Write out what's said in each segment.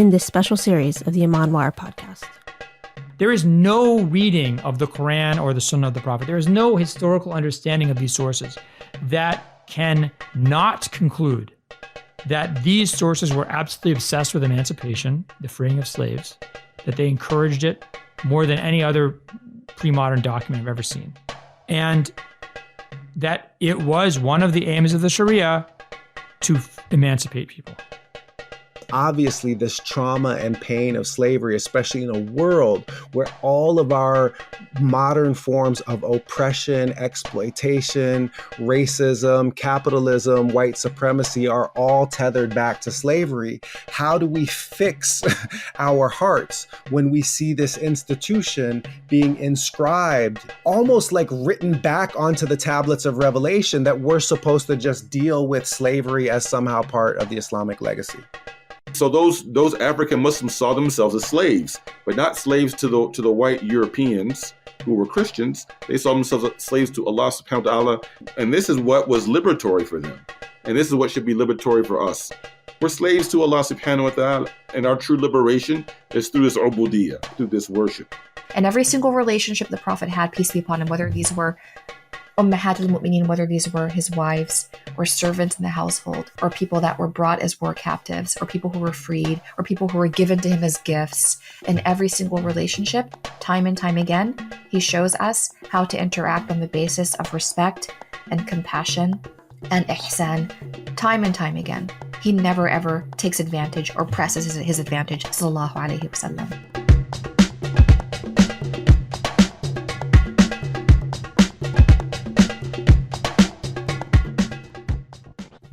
in this special series of the ImanWire podcast. There is no reading of the Quran or the Sunnah of the Prophet. There is no historical understanding of these sources that can not conclude that these sources were absolutely obsessed with emancipation, the freeing of slaves, that they encouraged it more than any other pre-modern document I've ever seen, and that it was one of the aims of the Sharia to emancipate people. Obviously, this trauma and pain of slavery, especially in a world where all of our modern forms of oppression, exploitation, racism, capitalism, white supremacy are all tethered back to slavery. How do we fix our hearts when we see this institution being inscribed, almost like written back onto the tablets of Revelation, that we're supposed to just deal with slavery as somehow part of the Islamic legacy? So those African Muslims saw themselves as slaves, but not slaves to the white Europeans who were Christians. They saw themselves as slaves to Allah subhanahu wa ta'ala. And this is what was liberatory for them. And this is what should be liberatory for us. We're slaves to Allah subhanahu wa ta'ala. And our true liberation is through this ubudiyah, through this worship. And every single relationship the Prophet had, peace be upon him, whether these were Ummahat al-Mu'mineen, whether these were his wives or servants in the household, or people that were brought as war captives, or people who were freed, or people who were given to him as gifts. In every single relationship, time and time again, he shows us how to interact on the basis of respect and compassion and ihsan. Time and time again. He never ever takes advantage or presses his advantage. Sallallahu alayhi wa sallam.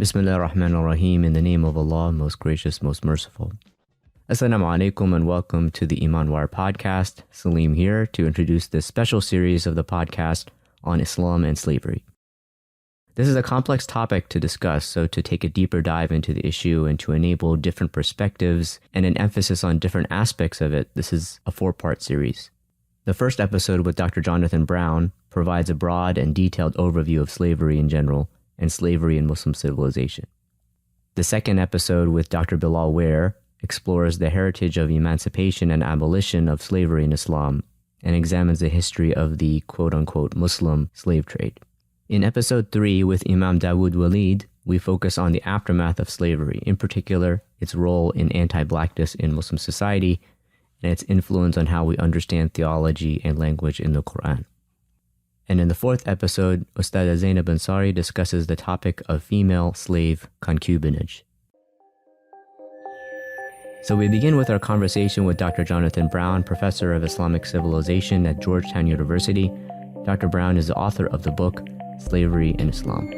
Bismillah ar-Rahman ar-Rahim, in the name of Allah, most gracious, most merciful. Assalamu alaikum and welcome to the ImanWire podcast. Salim here to introduce this special series of the podcast on Islam and slavery. This is a complex topic to discuss, so to take a deeper dive into the issue and to enable different perspectives and an emphasis on different aspects of it, this is a 4-part series. The first episode with Dr. Jonathan Brown provides a broad and detailed overview of slavery in general and slavery in Muslim civilization. The second episode with Dr. Bilal Ware explores the heritage of emancipation and abolition of slavery in Islam and examines the history of the quote-unquote Muslim slave trade. In episode 3 with Imam Dawood Walid, we focus on the aftermath of slavery, in particular its role in anti-blackness in Muslim society and its influence on how we understand theology and language in the Quran. And in the 4th episode, Ustada Zainab Ansari discusses the topic of female slave concubinage. So we begin with our conversation with Dr. Jonathan Brown, professor of Islamic civilization at Georgetown University. Dr. Brown is the author of the book, Slavery in Islam.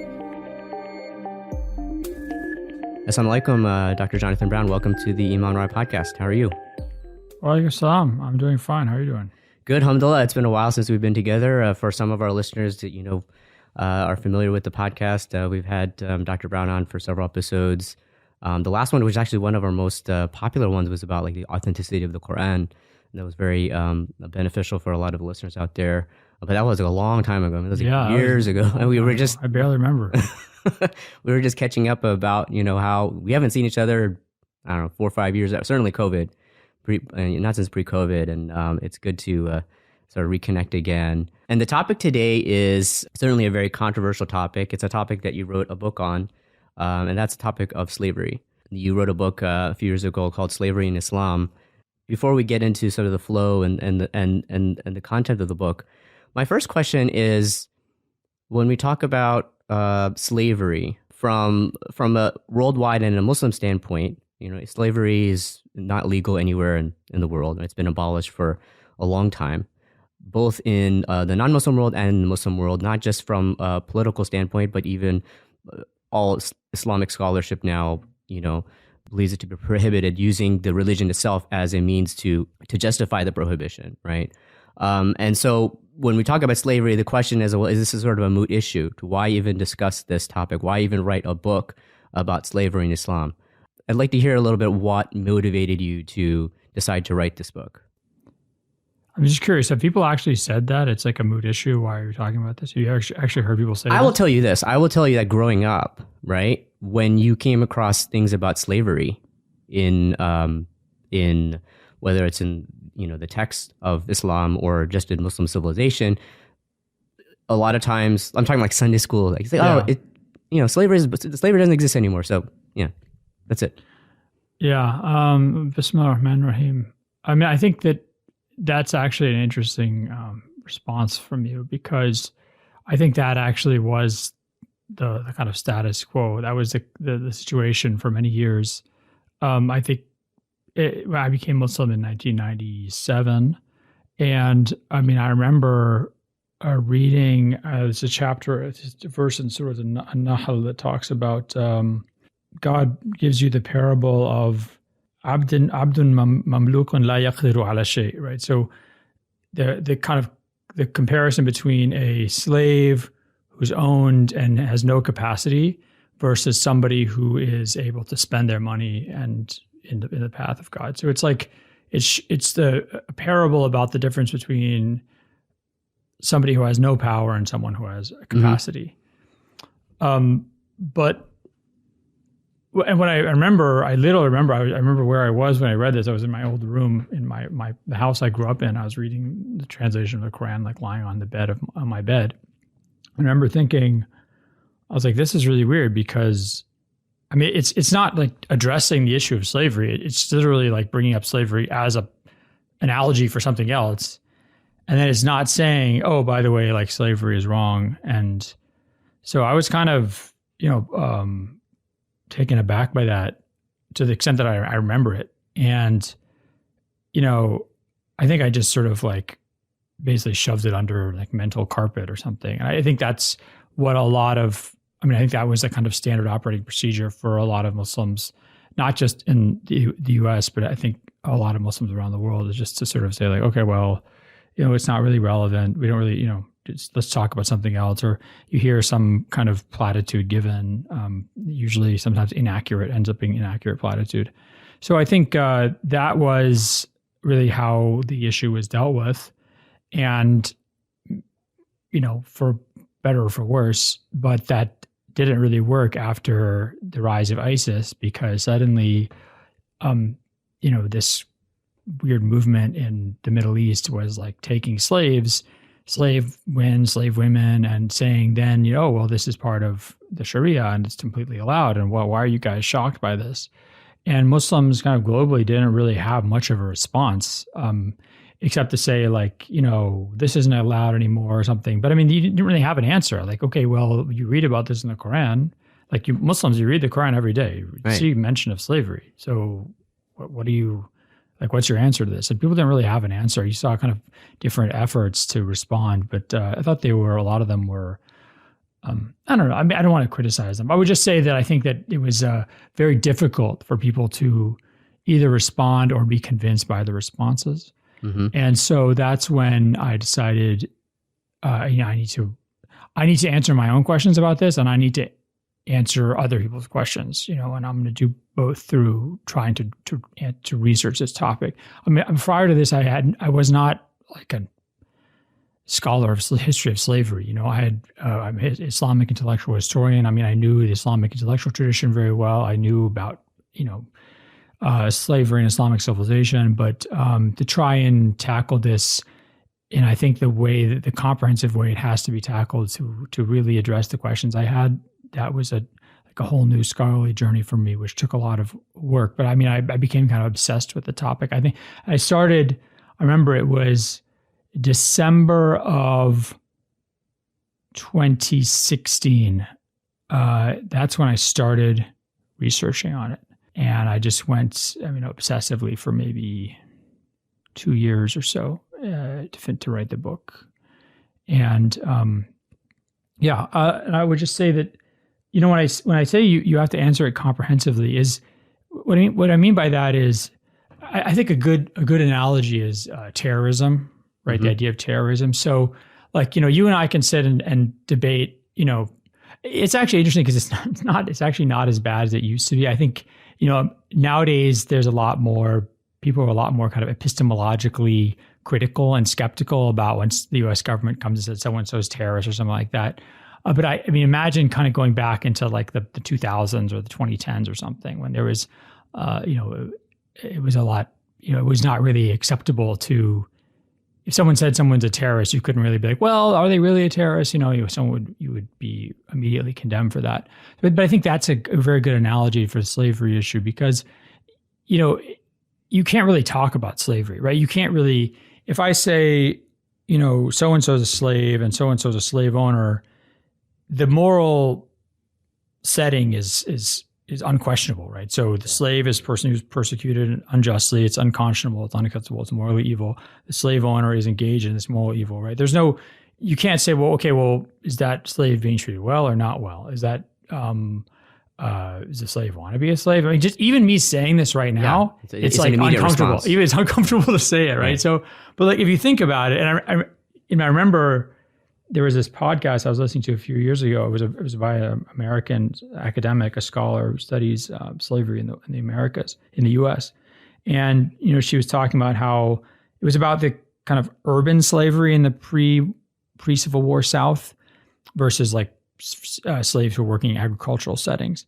Assalamu alaikum, Dr. Jonathan Brown. Welcome to the ImanWire podcast. How are you? Walaikum salam. I'm doing fine. How are you doing? Good, alhamdulillah. It's been a while since we've been together. For some of our listeners that are familiar with the podcast, we've had Dr. Brown on for several episodes. The last one, which is actually one of our most popular ones, was about like the authenticity of the Quran. And that was very beneficial for a lot of listeners out there. But that was like a long time ago. I mean, that was like years ago, and we were just—I barely remember. We were just catching up about how we haven't seen each other. I don't know, 4 or 5 years. Certainly COVID. Not since pre-COVID, and it's good to sort of reconnect again. And the topic today is certainly a very controversial topic. It's a topic that you wrote a book on, and that's the topic of slavery. You wrote a book a few years ago called Slavery in Islam. Before we get into sort of the flow and the content of the book, my first question is, when we talk about slavery from a worldwide and a Muslim standpoint, slavery is not legal anywhere in the world. It's been abolished for a long time, both in the non-Muslim world and the Muslim world, not just from a political standpoint, but even all Islamic scholarship now, believes it to be prohibited, using the religion itself as a means to justify the prohibition, right? And so when we talk about slavery, the question is, well, is this a sort of a moot issue? Why even discuss this topic? Why even write a book about slavery in Islam? I'd like to hear a little bit what motivated you to decide to write this book. I'm just curious, have people actually said that? It's like a moot issue. Why are you talking about this? Have you actually heard people say that? I will tell you this. I will tell you that growing up, right, when you came across things about slavery in in whether it's in, the text of Islam or just in Muslim civilization. A lot of times, I'm talking like Sunday school, like, slavery doesn't exist anymore. So yeah, that's it. Yeah. Bismillah ar-Rahman ar-Rahim. I mean, I think that's actually an interesting response from you, because I think that actually was the kind of status quo. That was the situation for many years. I think I became Muslim in 1997. And I mean, I remember reading, there's a verse in Surah An-Nahl that talks about God gives you the parable of Abdun mamlukun la yaqdiru ala shay, right? So the kind of the comparison between a slave who's owned and has no capacity versus somebody who is able to spend their money and in the path of God. So it's like it's a parable about the difference between somebody who has no power and someone who has a capacity. But what I remember, I remember where I was when I read this. I was in my old room in the house I grew up in. I was reading the translation of the Quran, like lying on the bed on my bed. I remember thinking, I was like, this is really weird, because I mean, it's not like addressing the issue of slavery. It's literally like bringing up slavery as a analogy for something else. And then it's not saying, oh, by the way, like slavery is wrong. And so I was kind of, taken aback by that, to the extent that I remember it. And, I think I just sort of like basically shoved it under like mental carpet or something. And I think that's what I think that was the kind of standard operating procedure for a lot of Muslims, not just in the US, but I think a lot of Muslims around the world, is just to sort of say like, okay, well, it's not really relevant. We don't really, let's talk about something else. Or you hear some kind of platitude given, usually sometimes inaccurate, ends up being inaccurate platitude. So I think that was really how the issue was dealt with. And, for better or for worse, but that didn't really work after the rise of ISIS, because suddenly, this weird movement in the Middle East was like taking slave women, and saying then, well, this is part of the Sharia and it's completely allowed. And why are you guys shocked by this? And Muslims kind of globally didn't really have much of a response, except to say like, this isn't allowed anymore or something. But I mean, you didn't really have an answer. Like, okay, well, you read about this in the Quran. Like Muslims, you read the Quran every day. You see mention of slavery. So what do you, like, what's your answer to this? And people didn't really have an answer. You saw kind of different efforts to respond, but I thought a lot of them were, I don't know. I mean, I don't want to criticize them. I would just say that I think that it was very difficult for people to either respond or be convinced by the responses. Mm-hmm. And so that's when I decided, I need to answer my own questions about this, and I need to answer other people's questions, and I'm going to do both through trying to research this topic. I mean, prior to this, I was not like a scholar of history of slavery. I'm an Islamic intellectual historian. I mean, I knew the Islamic intellectual tradition very well. I knew about, slavery and Islamic civilization, but to try and tackle this, and I think the comprehensive way it has to be tackled to really address the questions I had, that was a whole new scholarly journey for me, which took a lot of work. But I mean, I became kind of obsessed with the topic. I think I remember it was December of 2016. That's when I started researching on it. And I just went, obsessively for maybe 2 years or so to write the book. And and I would just say that, when I say you have to answer it comprehensively, is what I mean by that is I think a good analogy is terrorism, right? Mm-hmm. The idea of terrorism. So like, you and I can sit and debate, it's actually interesting because it's actually not as bad as it used to be. I think, nowadays there's people are a lot more kind of epistemologically critical and skeptical about when the U.S. government comes and says so-and-so is terrorist or something like that. But I mean, imagine kind of going back into like the 2000s or the 2010s or something when there was, it was a lot it was not really acceptable to, if someone said someone's a terrorist, you couldn't really be like, well, are they really a terrorist? You would be immediately condemned for that. But I think that's a very good analogy for the slavery issue, because, you can't really talk about slavery, right? You can't really, if I say, so-and-so's a slave and so-and-so's a slave owner, the moral setting is unquestionable, right? So the slave is a person who's persecuted unjustly. It's unconscionable. It's unacceptable. It's morally evil. The slave owner is engaged in this moral evil, right? You can't say, well, is that slave being treated well or not well? Is that, does the slave want to be a slave? I mean, just even me saying this right now, it's like uncomfortable. Response. Even it's uncomfortable to say it, right? So, but like if you think about it, and I remember there was this podcast I was listening to a few years ago. It was by an American academic, a scholar who studies slavery in the Americas, in the U.S. And she was talking about how it was about the kind of urban slavery in the pre-Civil War South versus like slaves who were working in agricultural settings.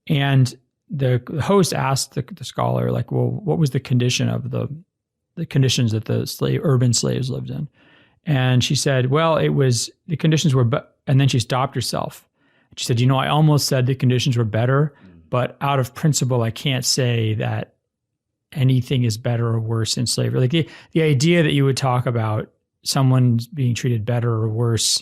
And the host asked the scholar, like, well, what was the condition of the conditions that the urban slaves lived in? And she said, well, the conditions were, and then she stopped herself. She said, I almost said the conditions were better, but out of principle, I can't say that anything is better or worse in slavery. Like the idea that you would talk about someone being treated better or worse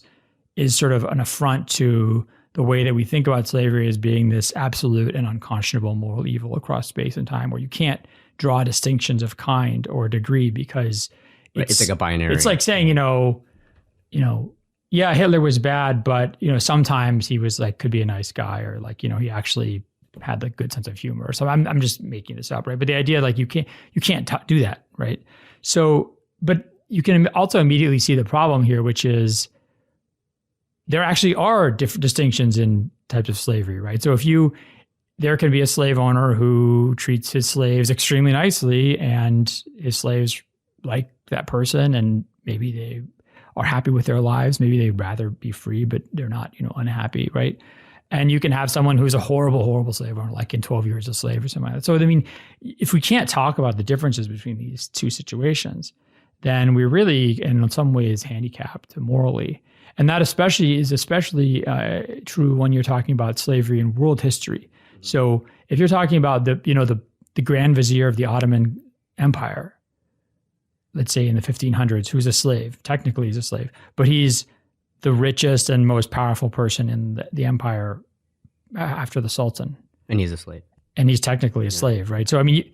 is sort of an affront to the way that we think about slavery as being this absolute and unconscionable moral evil across space and time, where you can't draw distinctions of kind or degree, because it's like a binary. It's like saying, yeah, Hitler was bad, but sometimes he was like, could be a nice guy, or like, he actually had like good sense of humor. So I'm just making this up, right? But the idea, like, you can't do that, right? So, but you can also immediately see the problem here, which is there actually are different distinctions in types of slavery, right? So there can be a slave owner who treats his slaves extremely nicely, and his slaves like that person, and maybe they are happy with their lives. Maybe they'd rather be free, but they're not, unhappy, right? And you can have someone who's a horrible, horrible slave owner, like in 12 Years a Slave or something like that. So, I mean, if we can't talk about the differences between these two situations, then we're really, and in some ways, handicapped morally. And that is especially true when you're talking about slavery in world history. So if you're talking about the Grand Vizier of the Ottoman Empire, let's say in the 1500s, who's a slave, technically he's a slave, but he's the richest and most powerful person in the empire after the Sultan. And he's a slave. And he's technically a slave, right? So, I mean,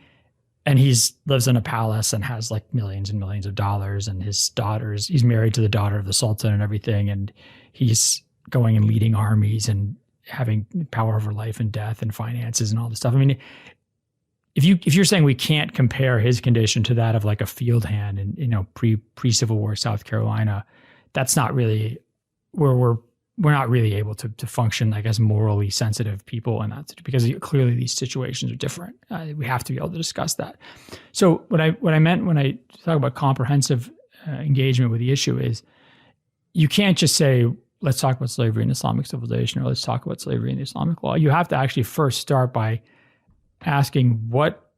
and lives in a palace and has like millions and millions of dollars, and he's married to the daughter of the Sultan and everything. And he's going and leading armies and having power over life and death and finances and all this stuff. I mean, if you're saying we can't compare his condition to that of like a field hand in, pre-Civil War South Carolina, that's not really where we're not really able to function like as morally sensitive people in that, because clearly these situations are different. We have to be able to discuss that. So what I meant when I talk about comprehensive engagement with the issue is, you can't just say, let's talk about slavery in Islamic civilization, or let's talk about slavery in the Islamic law. You have to actually first start by asking,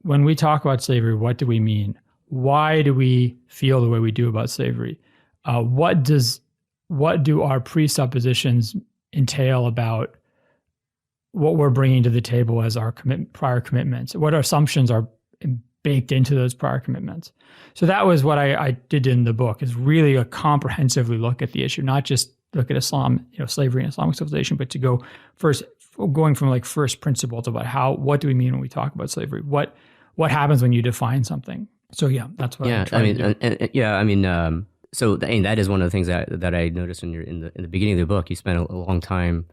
when we talk about slavery, what do we mean? Why do we feel the way we do about slavery? What do our presuppositions entail about what we're bringing to the table as our prior commitments? What assumptions are baked into those prior commitments? So that was what I did in the book, is really a comprehensively look at the issue, not just look at Islam, slavery and Islamic civilization, but to going from like first principles about what do we mean when we talk about slavery? What happens when you define something? So yeah, that's what I'm trying to do. So that is one of the things that I noticed when you're in the beginning of the book. You spent a long time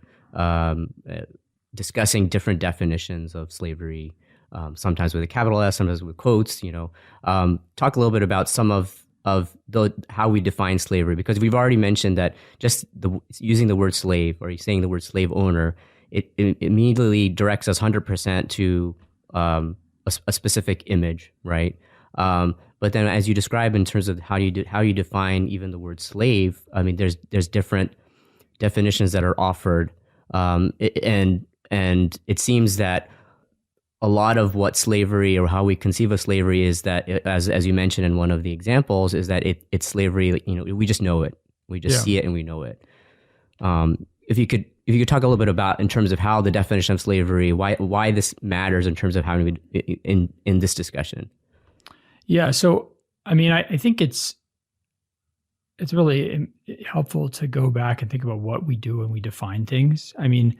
discussing different definitions of slavery, sometimes with a capital S, sometimes with quotes. Talk a little bit about some of how we define slavery, because we've already mentioned that just using the word slave, or saying the word slave owner, it immediately directs us 100% to a specific image, right? But then, as you describe in terms of how you define even the word slave, I mean, there's different definitions that are offered, and it seems that a lot of what slavery or how we conceive of slavery is that, as you mentioned in one of the examples, is that it's slavery. We just know it. We just see it and we know it. If you could talk a little bit about in terms of how the definition of slavery, why this matters in terms of how we in this discussion. Yeah. So I mean, I think it's really helpful to go back and think about what we do when we define things. I mean,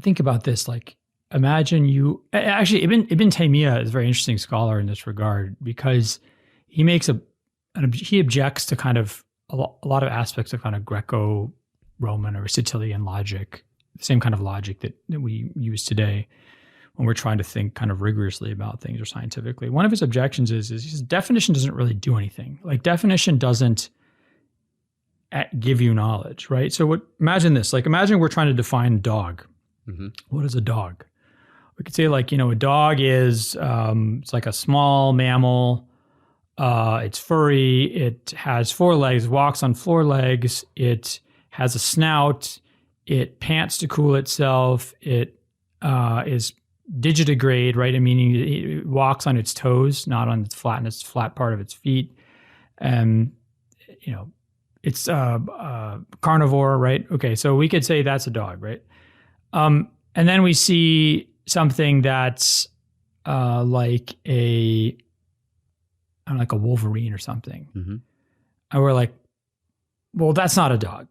think about this. Like, imagine actually Ibn Taymiyyah is a very interesting scholar in this regard, because he makes he objects to kind of a lot of aspects of kind of Greco-Roman or Aristotelian logic, the same kind of logic that we use today when we're trying to think kind of rigorously about things or scientifically. One of his objections is he says definition doesn't really do anything. Like, definition doesn't give you knowledge, right? So imagine this. Like, imagine we're trying to define dog. Mm-hmm. What is a dog? We could say, like, a dog is it's like a small mammal. It's furry. It has 4 legs, walks on 4 legs. It has a snout. It pants to cool itself. It is digitigrade, right? Meaning it walks on its toes, not on its flat part of its feet. And, it's carnivore, right? Okay, so we could say that's a dog, right? And then we see something that's like a wolverine or something. Mm-hmm. And we're like, well, that's not a dog.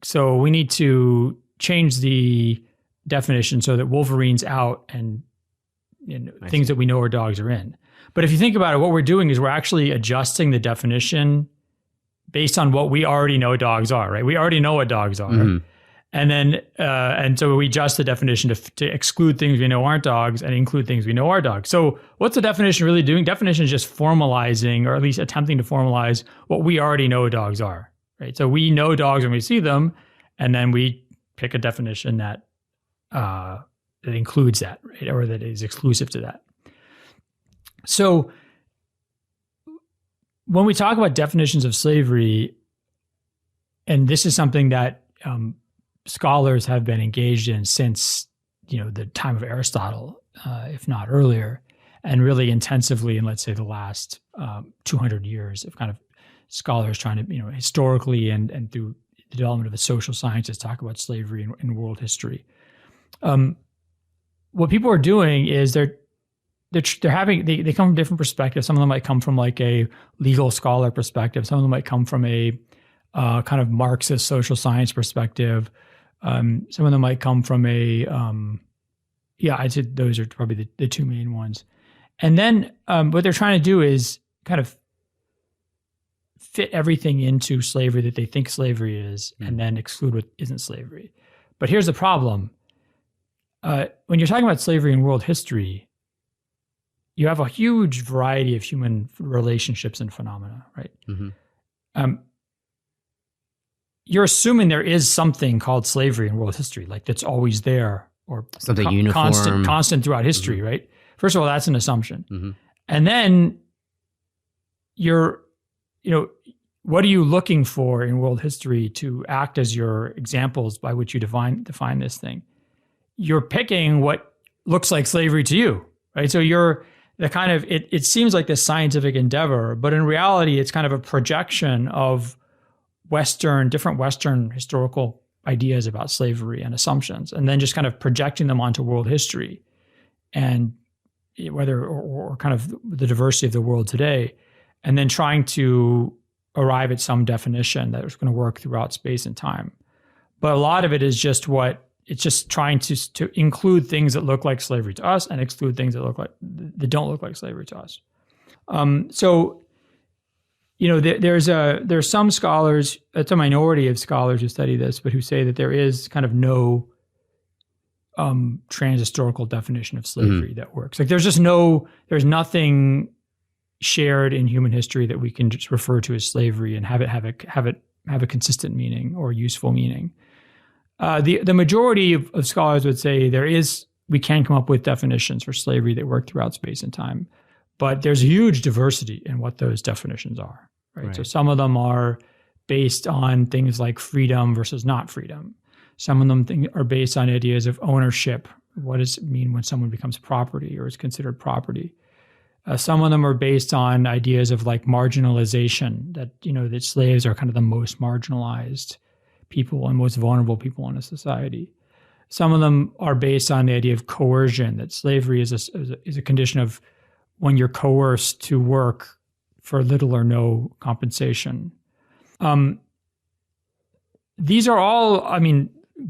So we need to change the definition so that wolverine's out and things that we know are dogs are in. But if you think about it, what we're doing is we're actually adjusting the definition based on what we already know dogs are, right? We already know what dogs are. Mm-hmm. And then, and so we adjust the definition to exclude things we know aren't dogs and include things we know are dogs. So what's the definition really doing? Definition is just formalizing, or at least attempting to formalize, what we already know dogs are, right? So we know dogs when we see them, and then we pick a definition that includes that, right? Or that is exclusive to that. So when we talk about definitions of slavery, and this is something that scholars have been engaged in since the time of Aristotle, if not earlier, and really intensively in, let's say, the last 200 years of kind of scholars trying to, historically and through the development of the social sciences, talk about slavery in world history. What people are doing is they come from different perspectives. Some of them might come from like a legal scholar perspective. Some of them might come from a kind of Marxist social science perspective. Some of them might come from I'd say those are probably the 2 main ones. And then what they're trying to do is kind of fit everything into slavery that they think slavery is, and then exclude what isn't slavery. But here's the problem. When you're talking about slavery in world history, you have a huge variety of human relationships and phenomena, right? Mm-hmm. You're assuming there is something called slavery in world history, like that's always there, or something uniform, constant throughout history, mm-hmm. right? First of all, that's an assumption. Mm-hmm. And then what are you looking for in world history to act as your examples by which you define this thing? You're picking what looks like slavery to you, right? So you're the kind of, it seems like this scientific endeavor, but in reality, it's kind of a projection of different Western historical ideas about slavery and assumptions, and then just kind of projecting them onto world history, and or kind of the diversity of the world today, and then trying to arrive at some definition that is going to work throughout space and time. But a lot of it is just it's just trying to include things that look like slavery to us and exclude things that don't look like slavery to us. There's some scholars, it's a minority of scholars who study this, but who say that there is kind of no trans-historical definition of slavery that works. Like there's nothing shared in human history that we can just refer to as slavery and have a consistent meaning or useful meaning. The majority of scholars would say we can come up with definitions for slavery that work throughout space and time, but there's a huge diversity in what those definitions are, right? So some of them are based on things like freedom versus not freedom. Some of them are based on ideas of ownership what does it mean when someone becomes property or is considered property. Some of them are based on ideas of like marginalization, that, that slaves are kind of the most marginalized people and most vulnerable people in a society. Some of them are based on the idea of coercion, that slavery is a condition of when you're coerced to work for little or no compensation. These are all,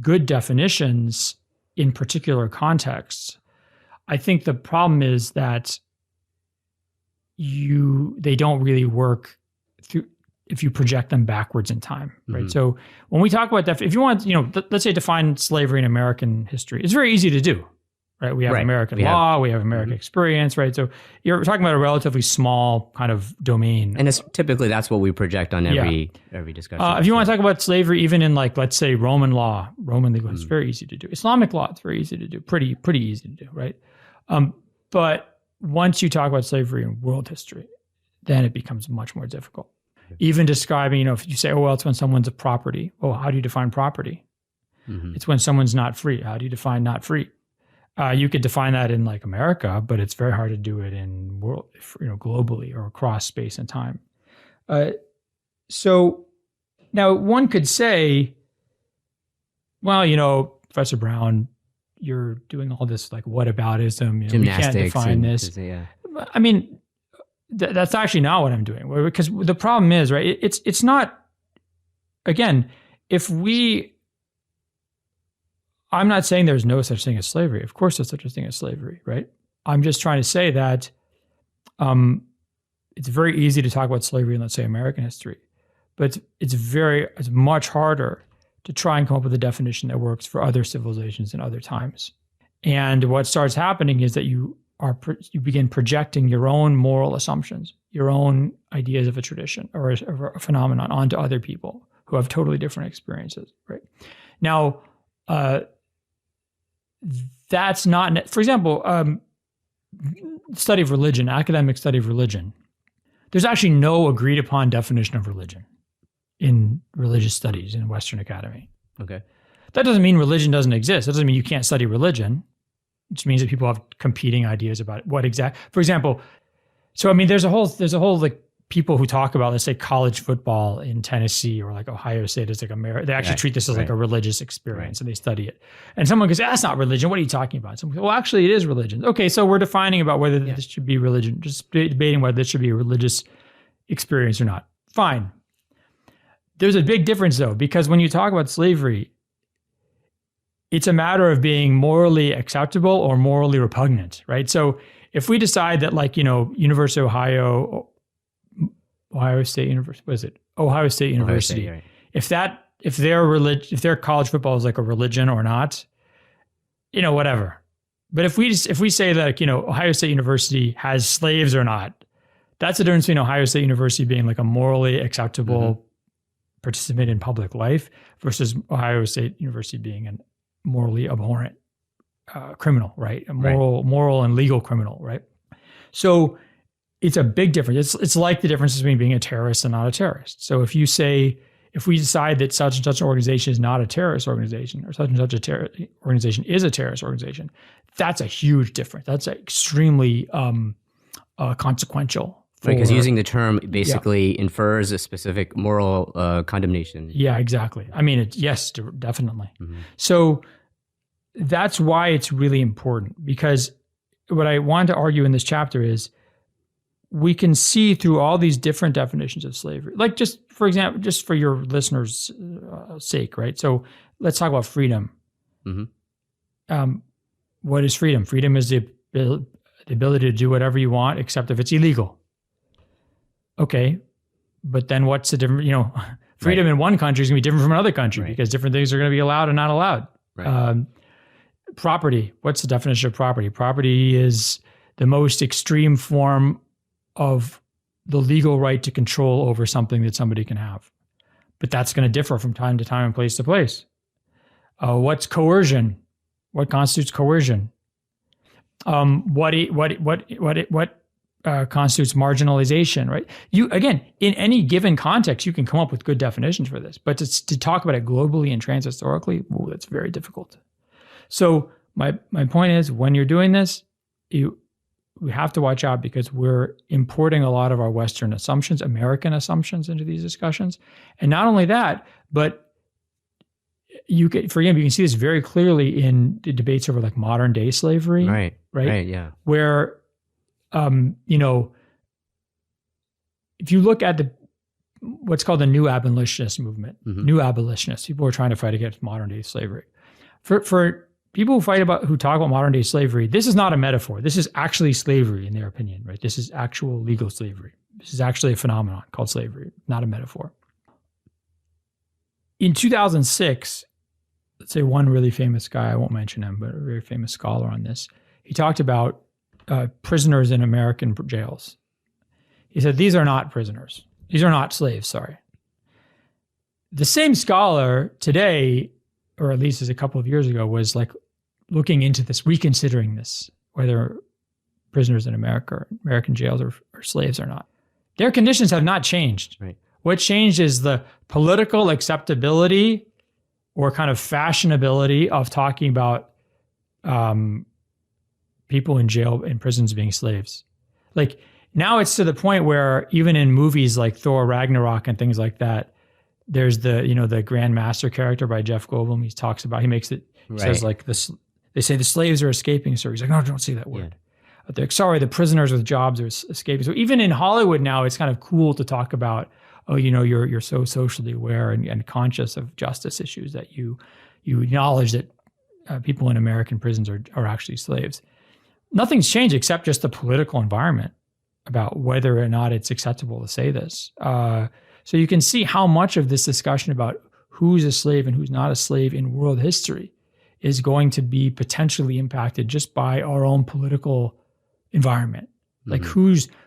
good definitions in particular contexts. I think the problem is that they don't really work through if you project them backwards in time, right? Mm-hmm. So when we talk about if you want, let's say define slavery in American history, it's very easy to do, right? We have American law, we have American experience, right? So you're talking about a relatively small kind of domain. And it's typically that's what we project on every discussion. If you want to talk about slavery, even in like, let's say Roman law, Roman legal, it's very easy to do. Islamic law, it's very easy to do, pretty easy to do, right? But once you talk about slavery in world history, then it becomes much more difficult. Even describing, if you say, it's when someone's a property. Well, how do you define property? Mm-hmm. It's when someone's not free. How do you define not free? You could define that in like America, but it's very hard to do it in world, globally or across space and time. So now one could say, well, Professor Brown, you're doing all this like whataboutism, we can't define this. That's actually not what I'm doing, because the problem is, right, it's not, again, I'm not saying there's no such thing as slavery. Of course there's such a thing as slavery, right? I'm just trying to say that it's very easy to talk about slavery in, let's say, American history, but it's much harder to try and come up with a definition that works for other civilizations and other times. And what starts happening is that you begin projecting your own moral assumptions, your own ideas of a tradition or a phenomenon onto other people who have totally different experiences, right? Now, that's not, for example, study of religion, academic study of religion. There's actually no agreed upon definition of religion in religious studies in Western academy. Okay. That doesn't mean religion doesn't exist. That doesn't mean you can't study religion, which means that people have competing ideas about what for example, so there's a whole like people who talk about, let's say, college football in Tennessee or like Ohio State as like they actually treat this as like a religious experience and they study it. And someone goes, that's not religion. What are you talking about? Someone goes, well, actually it is religion. Okay, so we're defining about whether this should be religion, just debating whether this should be a religious experience or not. Fine. There's a big difference though, because when you talk about slavery, it's a matter of being morally acceptable or morally repugnant, right? So if we decide that, like, University of Ohio State University, what is it? Ohio State University. Ohio State, right. If their college football is like a religion or not, whatever. But if we say that, Ohio State University has slaves or not, that's the difference between Ohio State University being like a morally acceptable participant in public life versus Ohio State University being an morally abhorrent criminal, right? A moral and legal criminal, right? So it's a big difference. It's like the difference between being a terrorist and not a terrorist. So if we decide that such and such an organization is not a terrorist organization or such and such a organization is a terrorist organization, that's a huge difference. That's extremely consequential. Because using the term basically infers a specific moral condemnation. Yeah, exactly. Yes, definitely. Mm-hmm. So that's why it's really important, because what I wanted to argue in this chapter is we can see through all these different definitions of slavery. Like, just for example, just for your listeners' sake, right? So let's talk about freedom. Mm-hmm. What is freedom? Freedom is the ability to do whatever you want, except if it's illegal. Okay, but then what's the difference? Freedom in one country is going to be different from another country because different things are going to be allowed and not allowed. Right. Property. What's the definition of property? Property is the most extreme form of the legal right to control over something that somebody can have. But that's going to differ from time to time and place to place. What's coercion? What constitutes coercion? What constitutes marginalization, right? Again, in any given context, you can come up with good definitions for this, but to talk about it globally and transhistorically, that's very difficult. So my point is, when you're doing this, we have to watch out because we're importing a lot of our Western assumptions, American assumptions into these discussions. And not only that, but you can see this very clearly in the debates over like modern day slavery. Right. Yeah. Where, if you look at what's called the new abolitionist movement, new abolitionists, people who are trying to fight against modern day slavery. For people who talk about modern day slavery, this is not a metaphor. This is actually slavery in their opinion, right? This is actual legal slavery. This is actually a phenomenon called slavery, not a metaphor. In 2006, let's say one really famous guy, I won't mention him, but a very famous scholar on this, he talked about prisoners in American jails. He said, these are not prisoners. These are not slaves, sorry. The same scholar today, or at least as a couple of years ago, was like looking into this, reconsidering this, whether prisoners in American jails are slaves or not. Their conditions have not changed. Right. What changed is the political acceptability or kind of fashionability of talking about people in jail, in prisons being slaves. Like now it's to the point where even in movies like Thor Ragnarok and things like that, there's the Grand Master character by Jeff Goldblum. He says like this, they say the slaves are escaping, sir. He's like, no, don't say that word. Yeah. They're like, sorry, the prisoners with jobs are escaping. So even in Hollywood now, it's kind of cool to talk about, you're so socially aware and conscious of justice issues that you acknowledge that people in American prisons are actually slaves. Nothing's changed except just the political environment about whether or not it's acceptable to say this. So you can see how much of this discussion about who's a slave and who's not a slave in world history is going to be potentially impacted just by our own political environment. Mm-hmm. Like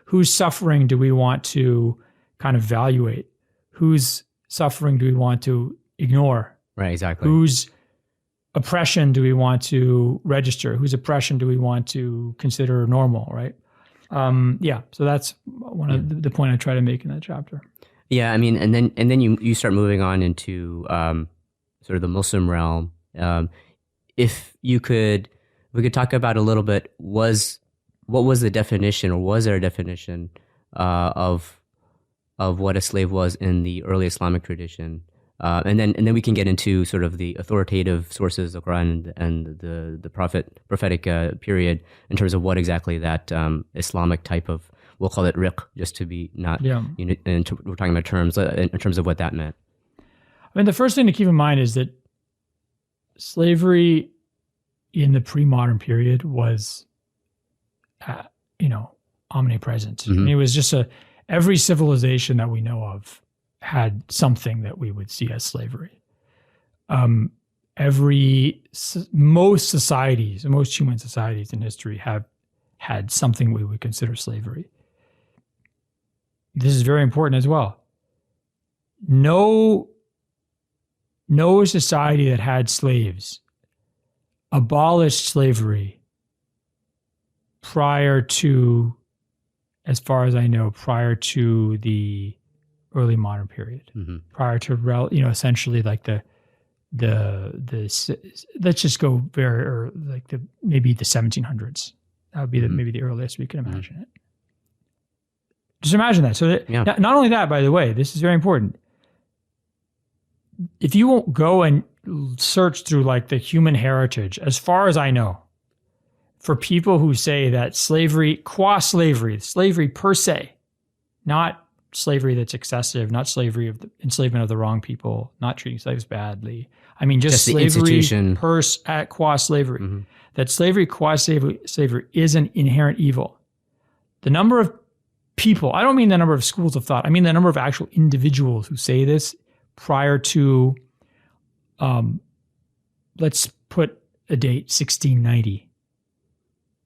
whose suffering do we want to kind of evaluate? Whose suffering do we want to ignore? Right, exactly. Whose oppression do we want to register? Whose oppression do we want to consider normal, right? So that's one of the point I try to make in that chapter. Yeah, I mean, and then you start moving on into sort of the Muslim realm. If we could talk about a little bit, what was the definition, or was there a definition of what a slave was in the early Islamic tradition, and then we can get into sort of the authoritative sources, the Quran and the prophetic period, in terms of what exactly that Islamic type of, we'll call it riq, just to be not, we're talking about terms, in terms of what that meant. I mean, the first thing to keep in mind is that slavery in the pre-modern period was, omnipresent. Mm-hmm. I mean, it was just every civilization that we know of had something that we would see as slavery. Most societies, most human societies in history have had something we would consider slavery. This is very important as well. No society that had slaves abolished slavery prior to, as far as I know, prior to the early modern period, prior to essentially like the let's just go very early, like maybe the 1700s. That would be maybe the earliest we can imagine it. Just imagine that. So not only that, by the way, this is very important. If you won't go and search through like the human heritage, as far as I know, for people who say that slavery, qua slavery per se, not slavery that's excessive, not slavery of the enslavement of the wrong people, not treating slaves badly. I mean, just slavery qua slavery. Mm-hmm. That slavery qua slavery is an inherent evil. The number of people, I don't mean the number of schools of thought, I mean the number of actual individuals who say this prior to, let's put a date, 1690,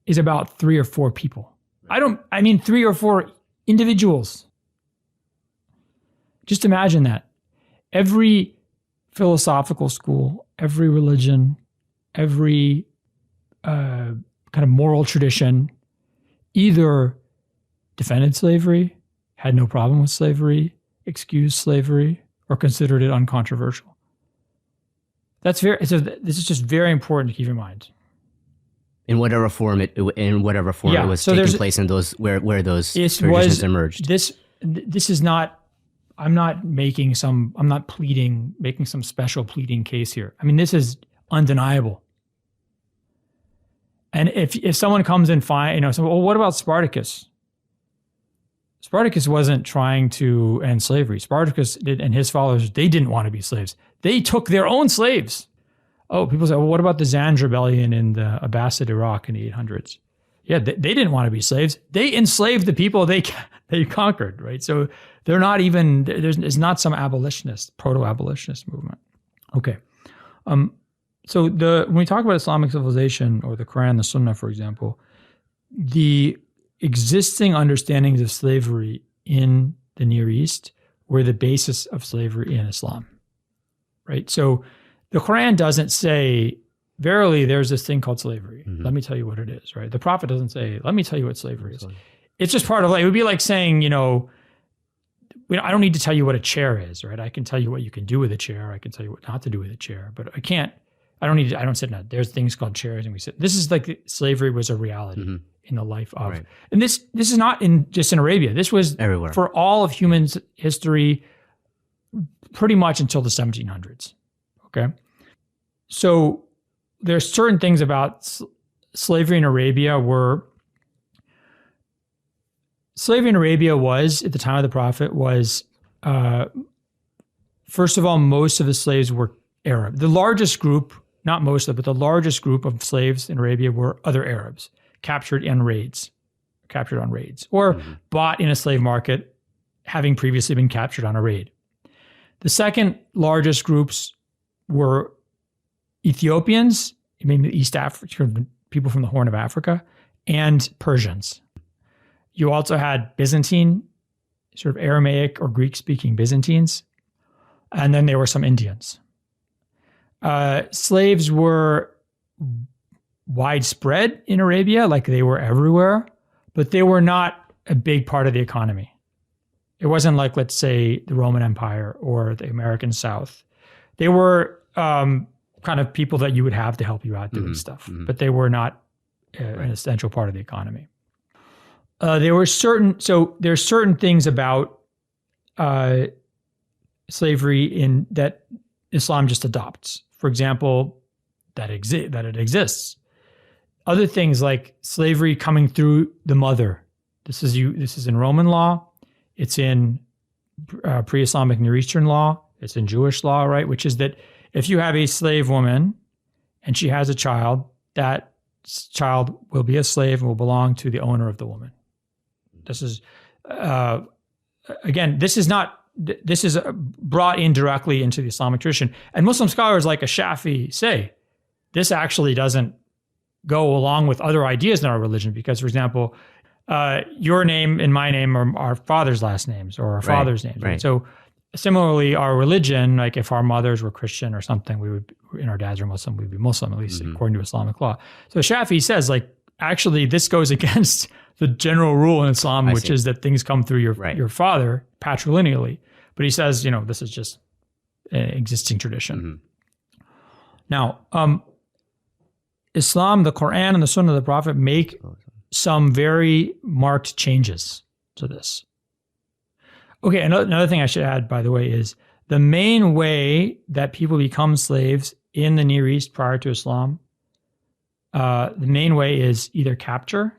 is about 3 or 4 people. I mean 3 or 4 individuals. Just imagine that. Every philosophical school, every religion, every kind of moral tradition either defended slavery, had no problem with slavery, excused slavery, or considered it uncontroversial. This is just very important to keep in mind. in whatever form it was so taking place in those where those traditions emerged. This is not. I'm not making some special pleading case here. I mean, this is undeniable. And if someone comes and well, what about Spartacus? Spartacus wasn't trying to end slavery. Spartacus and his followers, they didn't want to be slaves. They took their own slaves. Oh, people say, well, what about the Zanj rebellion in the Abbasid Iraq in the 800s? Yeah, they didn't want to be slaves. They enslaved the people they conquered, right? So they're not even, there's not some proto-abolitionist movement. Okay. So when we talk about Islamic civilization or the Quran, the Sunnah, for example, the existing understandings of slavery in the Near East were the basis of slavery in Islam, right? So the Quran doesn't say, verily, there's this thing called slavery. Mm-hmm. Let me tell you what it is, right? The Prophet doesn't say, let me tell you what slavery is. It's just part of life. It would be like saying, I don't need to tell you what a chair is, right? I can tell you what you can do with a chair. I can tell you what not to do with a chair, but I don't sit now. There's things called chairs and we sit. This is like slavery was a reality in the life of. Right. And this is not just in Arabia. This was everywhere for all of human history pretty much until the 1700s. Okay. So there's certain things about slavery in Arabia was, at the time of the Prophet, was, first of all, most of the slaves were Arab. The largest group, not most of, but the largest group of slaves in Arabia were other Arabs, captured on raids, or bought in a slave market, having previously been captured on a raid. The second largest groups were Ethiopians, maybe East Africa, people from the Horn of Africa, and Persians. You also had Byzantine, sort of Aramaic or Greek-speaking Byzantines, and then there were some Indians. Slaves were widespread in Arabia, like they were everywhere, but they were not a big part of the economy. It wasn't like, let's say, the Roman Empire or the American South. They were kind of people that you would have to help you out doing stuff, but they were not an essential part of the economy. There's certain things about slavery in that Islam just adopts. For example, that it exists. Other things like slavery coming through the mother. This is in Roman law. It's in pre-Islamic Near Eastern law. It's in Jewish law, right? Which is that if you have a slave woman and she has a child, that child will be a slave and will belong to the owner of the woman. This is, again, this is brought in directly into the Islamic tradition. And Muslim scholars like Shafi say, this actually doesn't go along with other ideas in our religion because, for example, your name and my name are our father's last names or our father's names. Right? So similarly, our religion, like if our mothers were Christian or something, and our dads are Muslim, we'd be Muslim, at least according to Islamic law. So Shafi says, like, actually, this goes against the general rule in Islam, which is that things come through your father patrilineally. But he says, this is just an existing tradition. Now, Islam, the Quran, and the Sunnah of the Prophet make some very marked changes to this. Okay, another thing I should add, by the way, is the main way that people become slaves in the Near East prior to Islam, the main way is either capture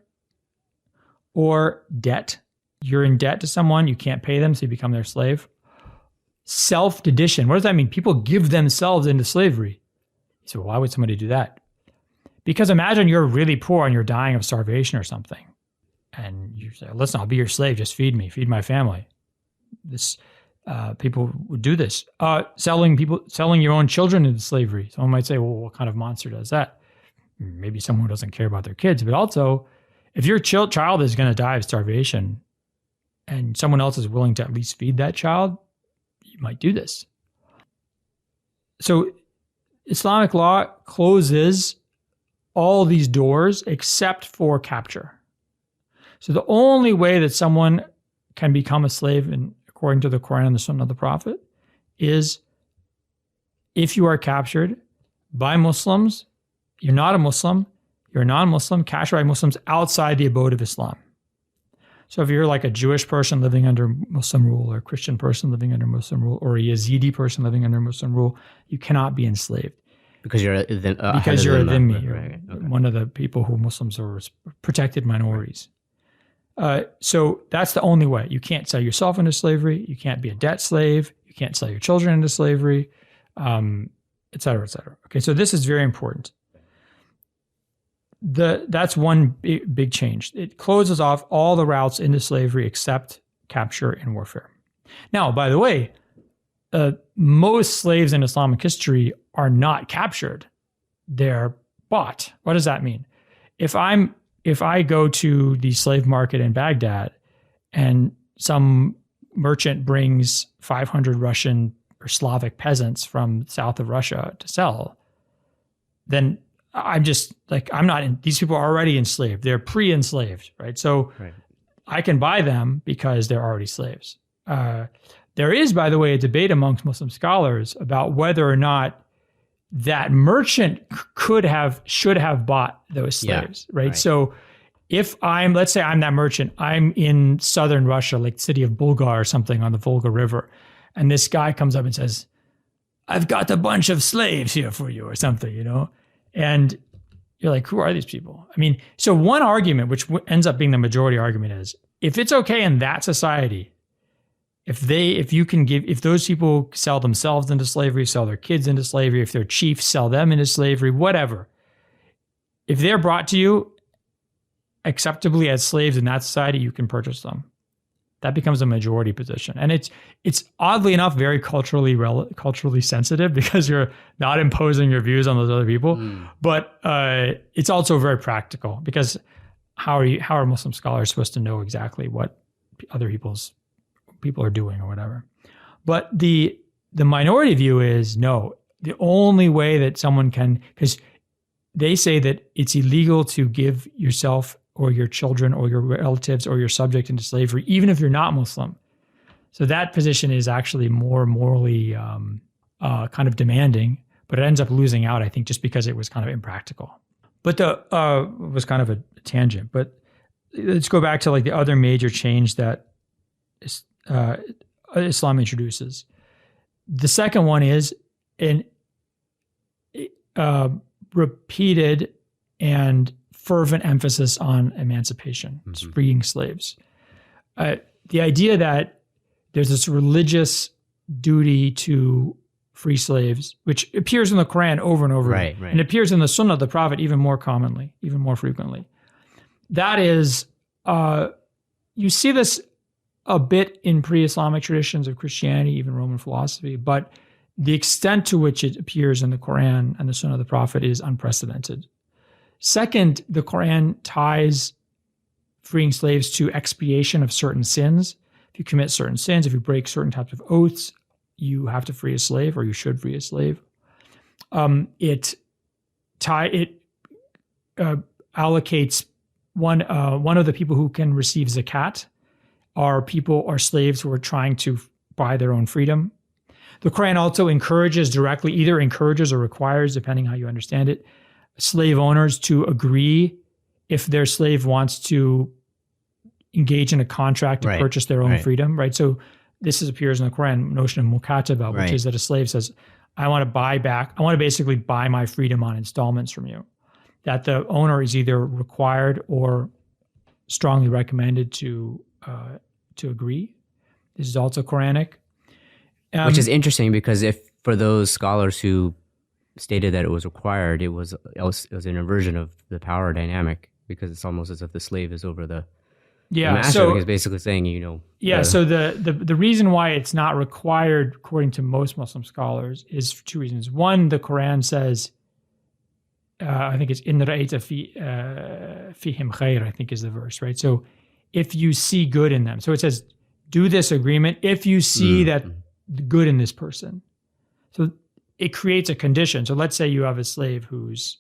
or debt. You're in debt to someone, you can't pay them, so you become their slave. Self-dedition. What does that mean? People give themselves into slavery. So why would somebody do that? Because imagine you're really poor and you're dying of starvation or something. And you say, listen, I'll be your slave, just feed me, feed my family. People would do this. Selling your own children into slavery. Someone might say, well, what kind of monster does that? Maybe someone who doesn't care about their kids. But also, if your child is going to die of starvation and someone else is willing to at least feed that child, you might do this. So Islamic law closes all these doors except for capture. So the only way that someone can become a slave, according to the Quran and the Sunnah of the Prophet, is if you are captured by Muslims, you're not a Muslim, you're a non-Muslim, captured by Muslims outside the abode of Islam. So if you're like a Jewish person living under Muslim rule, or a Christian person living under Muslim rule, or a Yazidi person living under Muslim rule, you cannot be enslaved. Because you're a dhimmi. You're right. Okay. one of the people who Muslims are protected minorities. So that's the only way. You can't sell yourself into slavery. You can't be a debt slave. You can't sell your children into slavery, et cetera, et cetera. Okay, so this is very important. That's one big change. It closes off all the routes into slavery except capture and warfare. Now, by the way, most slaves in Islamic history are not captured. They're bought. What does that mean? If I go to the slave market in Baghdad and some merchant brings 500 Russian or Slavic peasants from south of Russia to sell, then I'm just like, these people are already enslaved. They're pre-enslaved, right? So I can buy them because they're already slaves. There is, by the way, a debate amongst Muslim scholars about whether or not that merchant should have bought those slaves, right? So let's say I'm that merchant, I'm in southern Russia, like the city of Bulgar or something on the Volga River, and this guy comes up and says, I've got a bunch of slaves here for you or something, And you're like, who are these people? I mean, so one argument, which ends up being the majority argument, is if it's okay in that society, if those people sell themselves into slavery, sell their kids into slavery, if their chiefs sell them into slavery, whatever, if they're brought to you acceptably as slaves in that society, you can purchase them. That becomes a majority position. And it's oddly enough very culturally sensitive because you're not imposing your views on those other people. But it's also very practical because how are Muslim scholars supposed to know exactly what other people are doing or whatever? But the minority view is no. The only way that someone can, because they say that it's illegal to give yourself or your children or your relatives or your subject into slavery, even if you're not Muslim. So that position is actually more morally kind of demanding, but it ends up losing out, I think, just because it was kind of impractical. But was kind of a tangent. But let's go back to like the other major change that Islam introduces. The second one is an repeated and fervent emphasis on emancipation, freeing slaves. The idea that there's this religious duty to free slaves, which appears in the Quran over and over again, and appears in the Sunnah of the Prophet even more commonly, even more frequently. That is, you see this a bit in pre-Islamic traditions of Christianity, even Roman philosophy, but the extent to which it appears in the Quran and the Sunnah of the Prophet is unprecedented. Second, the Quran ties freeing slaves to expiation of certain sins. If you commit certain sins, if you break certain types of oaths, you have to free a slave, or you should free a slave. It allocates one of the people who can receive zakat are slaves who are trying to buy their own freedom. The Quran also either encourages or requires, depending how you understand it, slave owners to agree if their slave wants to engage in a contract to purchase their own freedom, right? So this appears in the Quran, notion of mukataba, which is that a slave says, I want to basically buy my freedom on installments from you. That the owner is either required or strongly recommended to agree. This is also Quranic. Which is interesting because if for those scholars who stated that it was required, it was an inversion of the power dynamic, because it's almost as if the slave is over the master, so because basically saying, so the reason why it's not required according to most Muslim scholars is for two reasons. One, the Quran says, I think it's in ra'ayta fihim khair, I think is the verse, right? So if you see good in them, so it says, do this agreement if you see that good in this person. So it creates a condition. So let's say you have a slave who's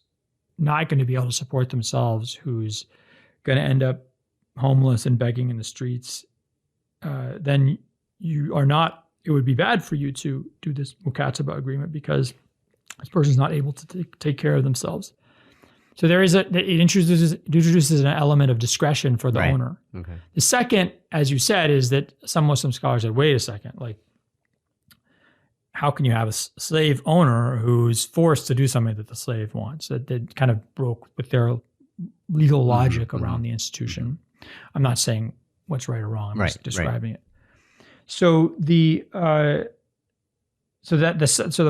not going to be able to support themselves, who's going to end up homeless and begging in the streets. Then it would be bad for you to do this mukataba agreement because this person's not able to take care of themselves. So it introduces an element of discretion for the owner. Okay. The second, as you said, is that some Muslim scholars said, wait a second, like, how can you have a slave owner who's forced to do something that the slave wants? That kind of broke with their legal logic around the institution. I'm not saying what's right or wrong. I'm just describing it. So the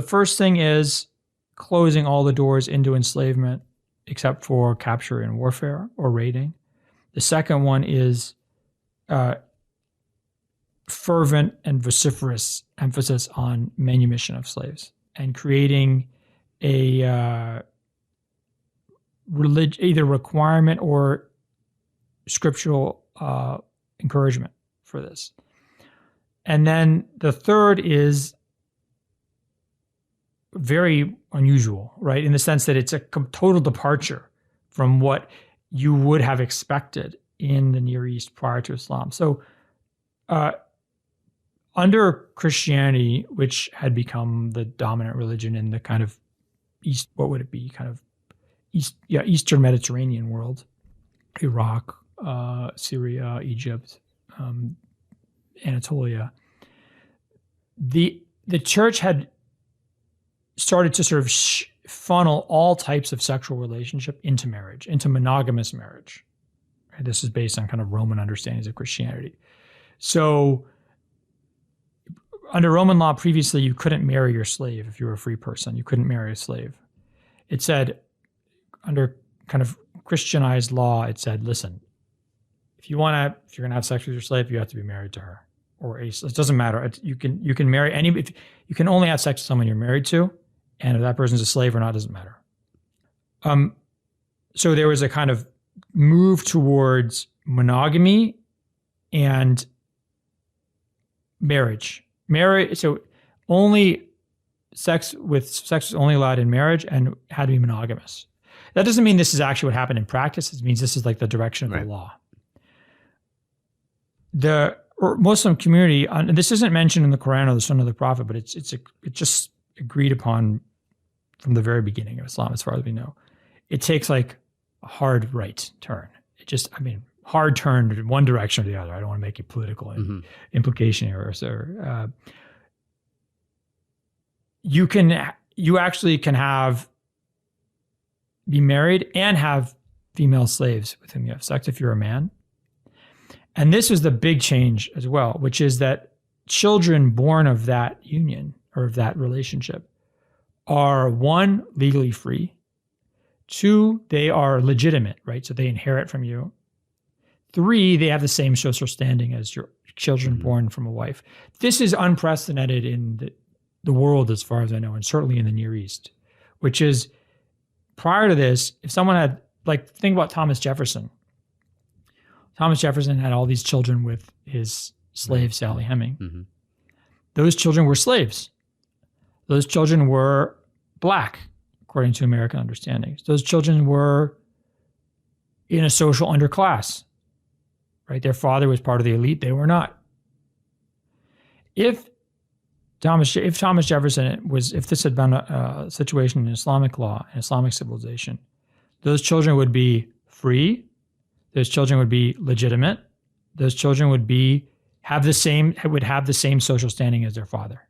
first thing is closing all the doors into enslavement, except for capture and warfare or raiding. The second one is fervent and vociferous emphasis on manumission of slaves and creating a either requirement or scriptural encouragement for this. And then the third is very unusual, right? In the sense that it's a total departure from what you would have expected in the Near East prior to Islam. So under Christianity, which had become the dominant religion in the kind of East, what would it be? Kind of Eastern Mediterranean world, Iraq, Syria, Egypt, Anatolia. The church had started to sort of funnel all types of sexual relationship into marriage, into monogamous marriage. And this is based on kind of Roman understandings of Christianity. So under Roman law previously, you couldn't marry your slave if you were a free person. You couldn't marry a slave. It said, under kind of Christianized law, it said, listen, if you're going to have sex with your slave, you have to be married to her. Or it doesn't matter. You can marry anybody. You can only have sex with someone you're married to, and if that person's a slave or not, doesn't matter. So there was a kind of move towards monogamy and marriage. So only sex was only allowed in marriage and had to be monogamous. That doesn't mean this is actually what happened in practice. It means this is like the direction of the law. The Muslim community, and this isn't mentioned in the Quran or the Sunnah of the Prophet, but it's just agreed upon from the very beginning of Islam, as far as we know. It takes like a hard right turn. Hard turn in one direction or the other. I don't want to make it political implication here. So, you actually can be married and have female slaves with whom you have sex if you're a man. And this is the big change as well, which is that children born of that union or of that relationship are, one, legally free. Two, they are legitimate, right? So they inherit from you. Three, they have the same social standing as your children born from a wife. This is unprecedented in the world, as far as I know, and certainly in the Near East, which is, prior to this, if someone had, think about Thomas Jefferson. Thomas Jefferson had all these children with his slave, Sally Heming. Mm-hmm. Those children were slaves. Those children were black, according to American understandings. Those children were in a social underclass, right? Their father was part of the elite. They were not. If this had been a situation in Islamic law, in Islamic civilization, those children would be free. Those children would be legitimate. Those children would have the same social standing as their father.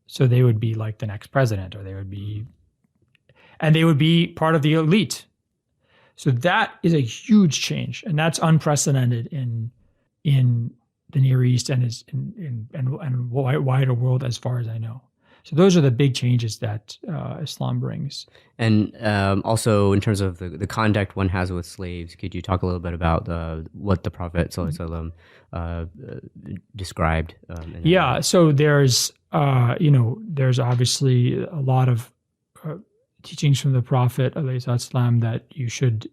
So they would be like the next president, or they would be part of the elite. So that is a huge change, and that's unprecedented in the Near East and is in wider world, as far as I know. So those are the big changes that Islam brings. And also, in terms of the contact one has with slaves, could you talk a little bit about what the Prophet ﷺ described? So there's obviously a lot of teachings from the Prophet ﷺ that you should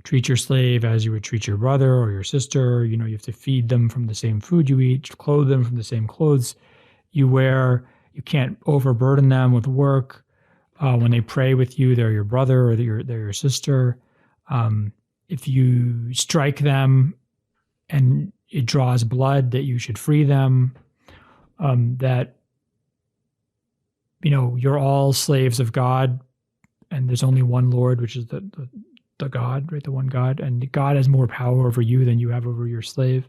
treat your slave as you would treat your brother or your sister. You have to feed them from the same food you eat, clothe them from the same clothes you wear. You can't overburden them with work. When they pray with you, they're your brother or they're your sister. If you strike them and it draws blood, that you should free them. That you're all slaves of God, and there's only one Lord, which is the the God, right? The one God, and God has more power over you than you have over your slave.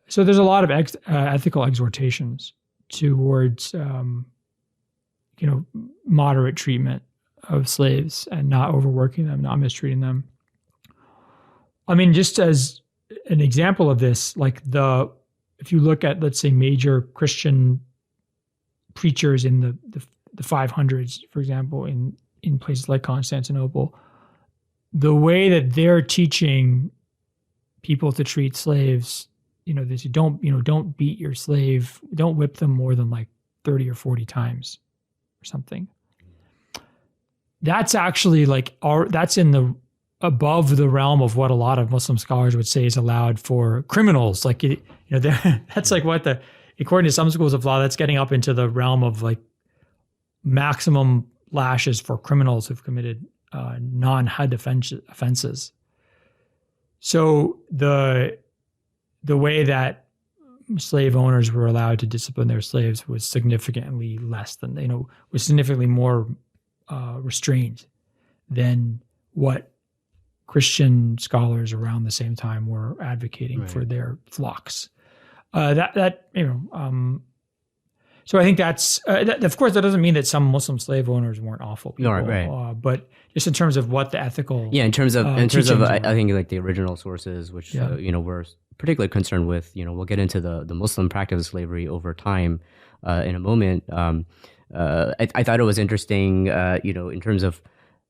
So there's a lot of ethical exhortations towards, moderate treatment of slaves and not overworking them, not mistreating them. I mean, just as an example of this, if you look at, let's say, major Christian preachers in the 500s, for example, in places like Constantinople, the way that they're teaching people to treat slaves, they say, don't beat your slave, don't whip them more than like 30 or 40 times or something. That's actually that's above the realm of what a lot of Muslim scholars would say is allowed for criminals. That's according to some schools of law, that's getting up into the realm of like maximum lashes for criminals who've committed non-had offenses. So the way that slave owners were allowed to discipline their slaves was significantly less than, was significantly more restrained than what Christian scholars around the same time were advocating for their flocks. So I think that's, of course, that doesn't mean that some Muslim slave owners weren't awful people. Right. But just in terms of what the ethical, in terms of, I think like the original sources, which we're particularly concerned with. We'll get into the Muslim practice of slavery over time in a moment. I thought it was interesting, in terms of.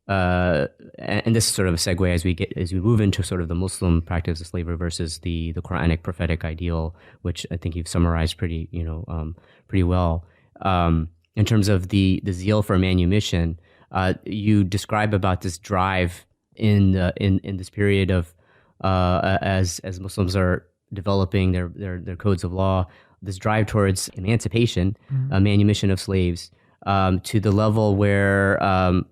And this is sort of a segue as we move into sort of the Muslim practice of slavery versus the Quranic prophetic ideal, which I think you've summarized pretty well. In terms of the zeal for manumission, you describe about this drive in this period of as Muslims are developing their codes of law, this drive towards emancipation, manumission of slaves, to the level where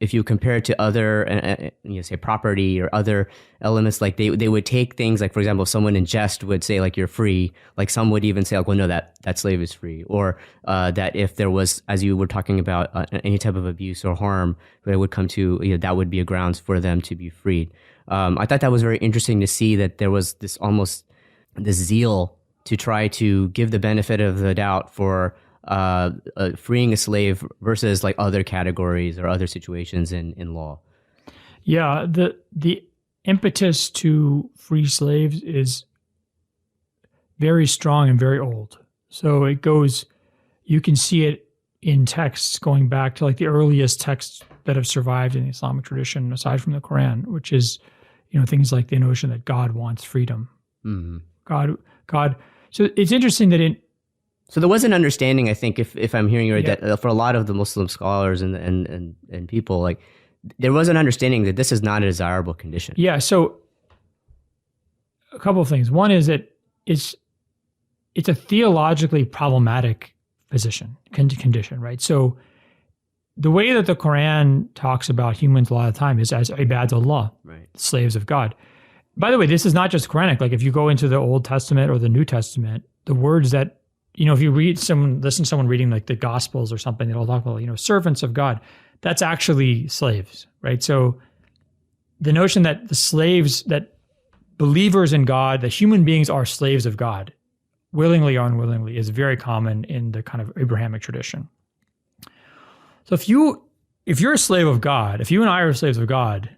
if you compare it to other, say property or other elements, like they would take things like, for example, if someone in jest would say like you're free, like some would even say like, well, no, that slave is free, or that if there was, as you were talking about, any type of abuse or harm, that would come to, that would be a grounds for them to be freed. I thought that was very interesting to see that there was this zeal to try to give the benefit of the doubt for freeing a slave versus like other categories or other situations in law. Yeah, the impetus to free slaves is very strong and very old. So it goes, you can see it in texts going back to like the earliest texts that have survived in the Islamic tradition, aside from the Quran, which is, things like the notion that God wants freedom. Mm-hmm. God. So it's interesting that so there was an understanding, I think, if I'm hearing you right, that for a lot of the Muslim scholars and people, like there was an understanding that this is not a desirable condition. Yeah. So a couple of things. One is that it's a theologically problematic condition, right? So the way that the Quran talks about humans a lot of the time is as ibadullah, right, slaves of God. By the way, this is not just Quranic. Like if you go into the Old Testament or the New Testament, the words that, if you listen to someone reading like the Gospels or something, they'll talk about, servants of God. That's actually slaves, right? So the notion that that believers in God, that human beings are slaves of God, willingly or unwillingly, is very common in the kind of Abrahamic tradition. So if you're a slave of God, if you and I are slaves of God,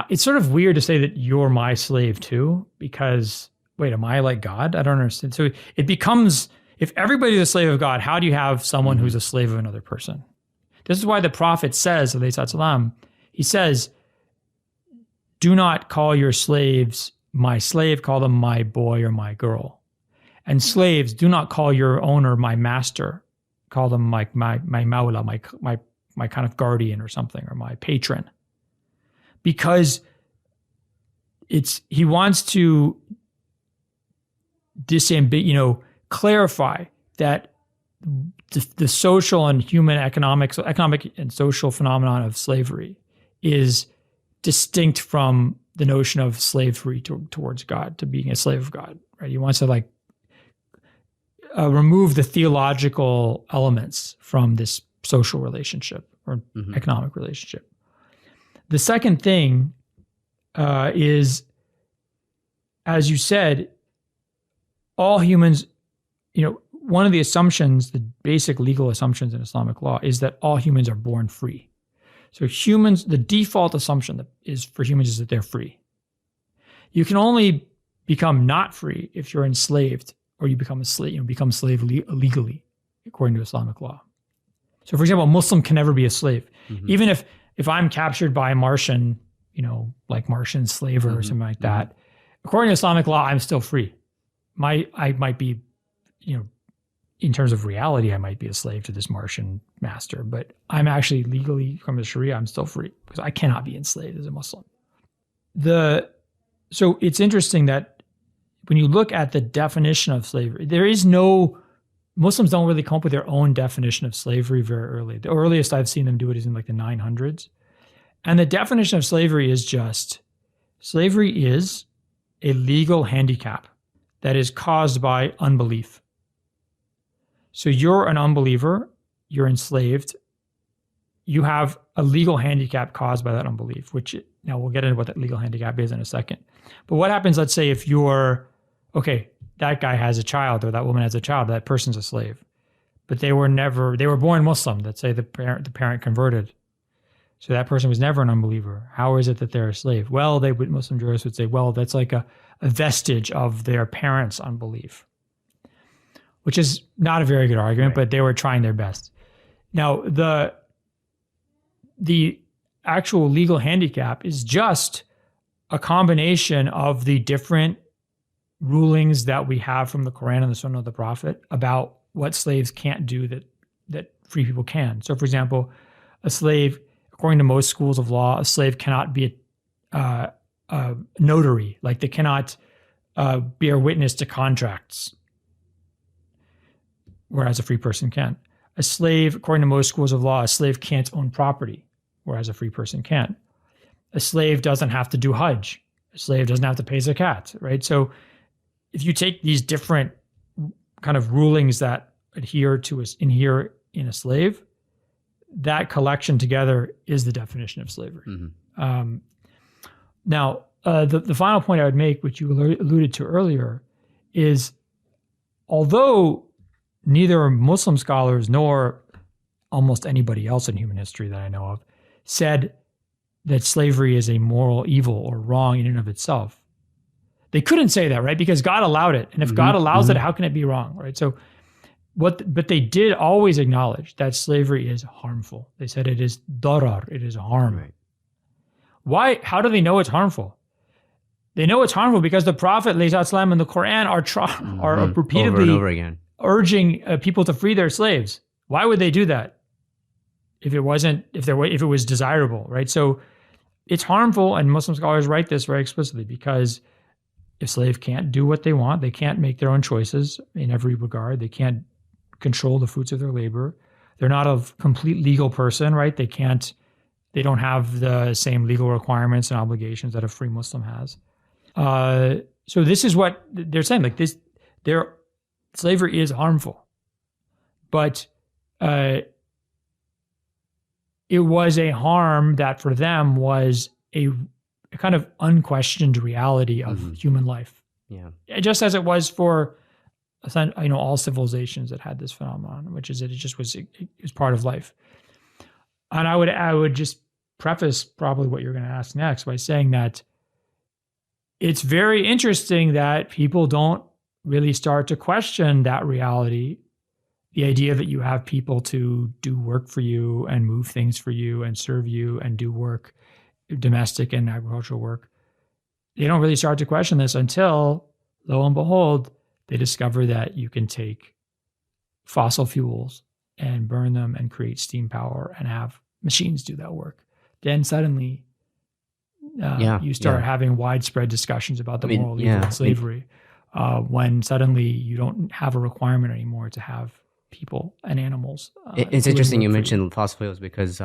it's sort of weird to say that you're my slave too, because wait, am I like God? I don't understand. So it becomes, if everybody's a slave of God, how do you have someone who's a slave of another person? This is why the Prophet says, alayhi salam, he says, do not call your slaves my slave, call them my boy or my girl. And slaves, do not call your owner my master, call them my mawla, my kind of guardian or something, or my patron. Because he wants to clarify that the social and economic and social phenomenon of slavery is distinct from the notion of slavery towards God, to being a slave of God, right? He wants to remove the theological elements from this social relationship or economic relationship. The second thing is, as you said, all humans, one of the assumptions, the basic legal assumptions in Islamic law is that all humans are born free. So humans, the default assumption for humans is that they're free. You can only become not free if you're enslaved or you become a slave, become a slave illegally, according to Islamic law. So for example, a Muslim can never be a slave. Mm-hmm. Even if I'm captured by a Martian, like Martian slaver or something like that, according to Islamic law, I'm still free. I might be, in terms of reality, I might be a slave to this Martian master, but I'm actually legally, from the Sharia, I'm still free because I cannot be enslaved as a Muslim. So it's interesting that when you look at the definition of slavery, Muslims don't really come up with their own definition of slavery very early. The earliest I've seen them do it is in like the 900s. And the definition of slavery is slavery is a legal handicap that is caused by unbelief. So you're an unbeliever, you're enslaved, you have a legal handicap caused by that unbelief, now we'll get into what that legal handicap is in a second. But what happens, let's say, if that guy has a child or that woman has a child, that person's a slave. But they were born Muslim. Let's say the parent converted. So that person was never an unbeliever. How is it that they're a slave? Well, Muslim jurists would say, well, that's like a vestige of their parents' unbelief, which is not a very good argument, but they were trying their best. Now, the actual legal handicap is just a combination of the different rulings that we have from the Quran and the Sunnah of the Prophet about what slaves can't do that free people can. So, for example, a slave, according to most schools of law, a slave cannot be a notary, like they cannot bear witness to contracts, whereas a free person can. A slave, according to most schools of law, a slave can't own property, whereas a free person can. A slave doesn't have to do Hajj. A slave doesn't have to pay zakat, right? So if you take these different kind of rulings that adhere in a slave, that collection together is the definition of slavery. Mm-hmm. Now, the final point I would make, which you alluded to earlier, is although neither Muslim scholars nor almost anybody else in human history that I know of said that slavery is a moral evil or wrong in and of itself, they couldn't say that, right? Because God allowed it. And if God allows it, how can it be wrong, right? So but they did always acknowledge that slavery is harmful. They said it is darar, it is harm. Right. Why? How do they know it's harmful? They know it's harmful because the Prophet ﷺ and the Quran are repeatedly over and over again urging people to free their slaves. Why would they do that if it was desirable, right? So it's harmful, and Muslim scholars write this very explicitly, because if slaves can't do what they want, they can't make their own choices in every regard, they can't control the fruits of their labor, they're not a complete legal person, right? They don't have the same legal requirements and obligations that a free Muslim has. So this is what they're saying, like this, slavery is harmful, but it was a harm that for them was a kind of unquestioned reality of human life. Yeah, just as it was for all civilizations that had this phenomenon, which is that it was part of life. And I would just preface probably what you're going to ask next by saying that it's very interesting that people don't really start to question that reality. The idea that you have people to do work for you and move things for you and serve you and do work, domestic and agricultural work. They don't really start to question this until, lo and behold, they discover that you can take fossil fuels and burn them and create steam power and have machines do that work. Then suddenly you start having widespread discussions about the moral evil of slavery, when suddenly you don't have a requirement anymore to have people and animals. It's interesting you mentioned fossil fuels, because